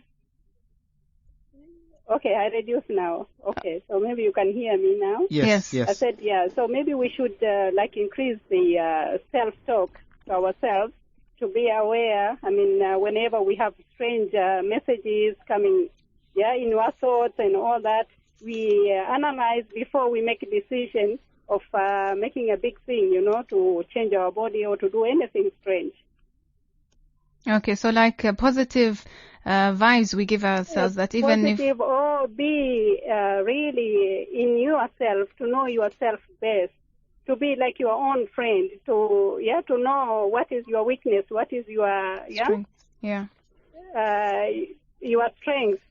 Okay, I reduce now. Okay, so maybe you can hear me now. Yes. I said, so maybe we should increase the self-talk to ourselves to be aware. I mean, whenever we have strange messages coming, in our thoughts and all that, we analyze before we make a decision of making a big thing, to change our body or to do anything strange. Okay, so like positive vibes we give ourselves, that even positive, or be really in yourself, to know yourself best, to be like your own friend, to know what is your weakness, what is your strength. Your strength,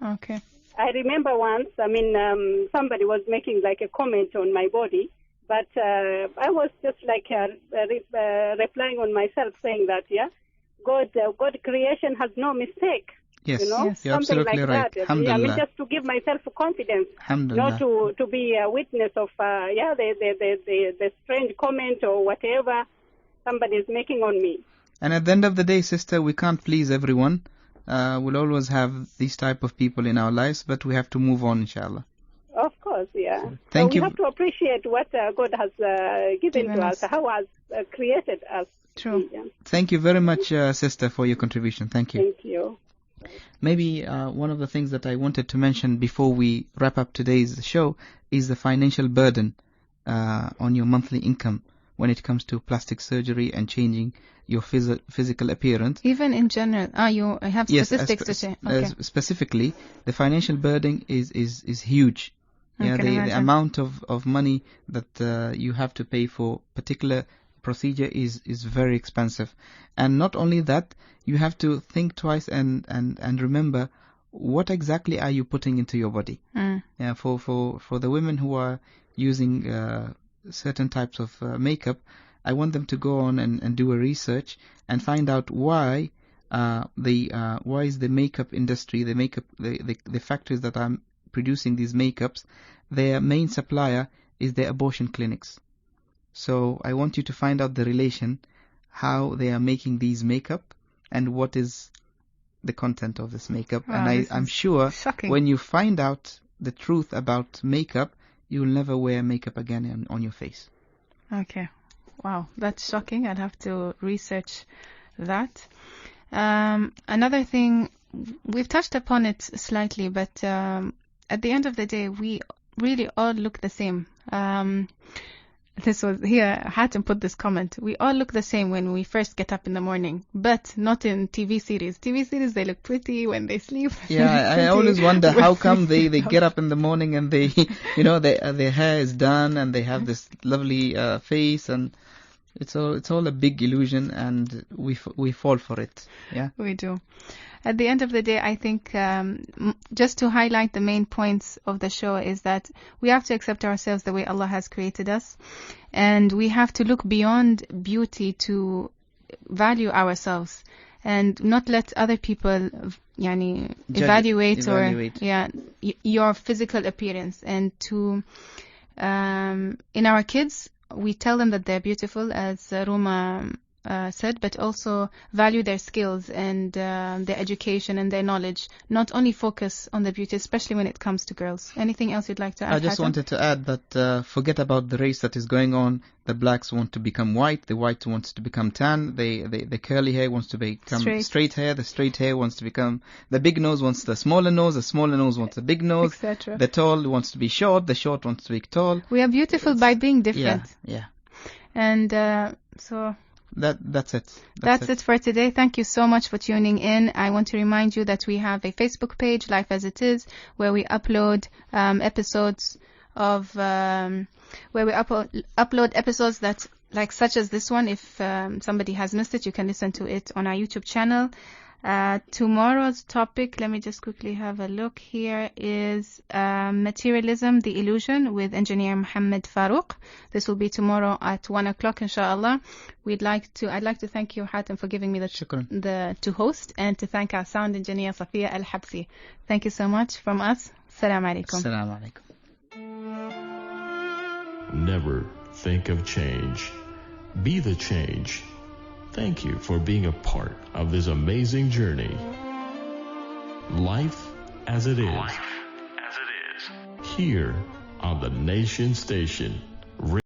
Okay. I remember once, somebody was making like a comment on my body, but I was just like replying on myself, saying that, God creation has no mistake. Yes, you're something absolutely like right. that. Just to give myself confidence, not to be a witness of the strange comment or whatever somebody is making on me. And at the end of the day, sister, we can't please everyone. We'll always have these type of people in our lives, but we have to move on, inshallah. Of course, yeah. Thank you. We have to appreciate what God has given to us, how has created us. True. Yeah. Thank you very much, sister, for your contribution. Thank you. Thank you. Maybe one of the things that I wanted to mention before we wrap up today's show is the financial burden on your monthly income when it comes to plastic surgery and changing your physical appearance. Even in general, you have statistics to say. Okay. Specifically, the financial burden is huge. Yeah, the amount of money that you have to pay for particular procedure is very expensive. And not only that, you have to think twice and remember what exactly are you putting into your body. Yeah, for the women who are using certain types of makeup, I want them to go on and do a research and find out why is the makeup industry, the factories that are producing these makeups, their main supplier is the abortion clinics. So I want you to find out the relation, how they are making these makeup and what is the content of this makeup. Wow, and I'm sure shocking. When you find out the truth about makeup, you'll never wear makeup again on your face. Okay. Wow, that's shocking. I'd have to research that. Another thing, we've touched upon it slightly, but at the end of the day, we really all look the same. This was here, Hatem put this comment. We all look the same when we first get up in the morning, but not in TV series. TV series, they look pretty when they sleep. Yeah, I always wonder how come they get up in the morning and they, their hair is done and they have this lovely face, and it's all a big illusion, and we fall for it. Yeah, we do. At the end of the day, I think just to highlight the main points of the show is that we have to accept ourselves the way Allah has created us, and we have to look beyond beauty to value ourselves and not let other people evaluate your physical appearance. And to in our kids, we tell them that they're beautiful, as Roma said, but also value their skills and their education and their knowledge. Not only focus on the beauty, especially when it comes to girls. Anything else you'd like to add? I just wanted to add that forget about the race that is going on. The blacks want to become white, the white wants to become tan, the curly hair wants to become straight hair, the straight hair wants to become, the big nose wants the smaller nose wants the big nose, etc. The tall wants to be short, the short wants to be tall. We are beautiful by being different. Yeah. And so... That's it. That's it for today. Thank you so much for tuning in. I want to remind you that we have a Facebook page, Life as It Is, where we upload episodes of upload episodes that, like, such as this one. If somebody has missed it, you can listen to it on our YouTube channel. Tomorrow's topic, let me just quickly have a look here, is Materialism, the Illusion, with engineer Mohammed Farouk. This will be tomorrow at 1 o'clock, inshallah. I'd like to thank you, Hatem, for giving me to host, and to thank our sound engineer, Safiya Al-Habsi. Thank you so much from us. Assalamu alaikum. Assalamu alaikum. Never think of change. Be the change. Thank you for being a part of this amazing journey. Life as it is. Here on the Nation Station.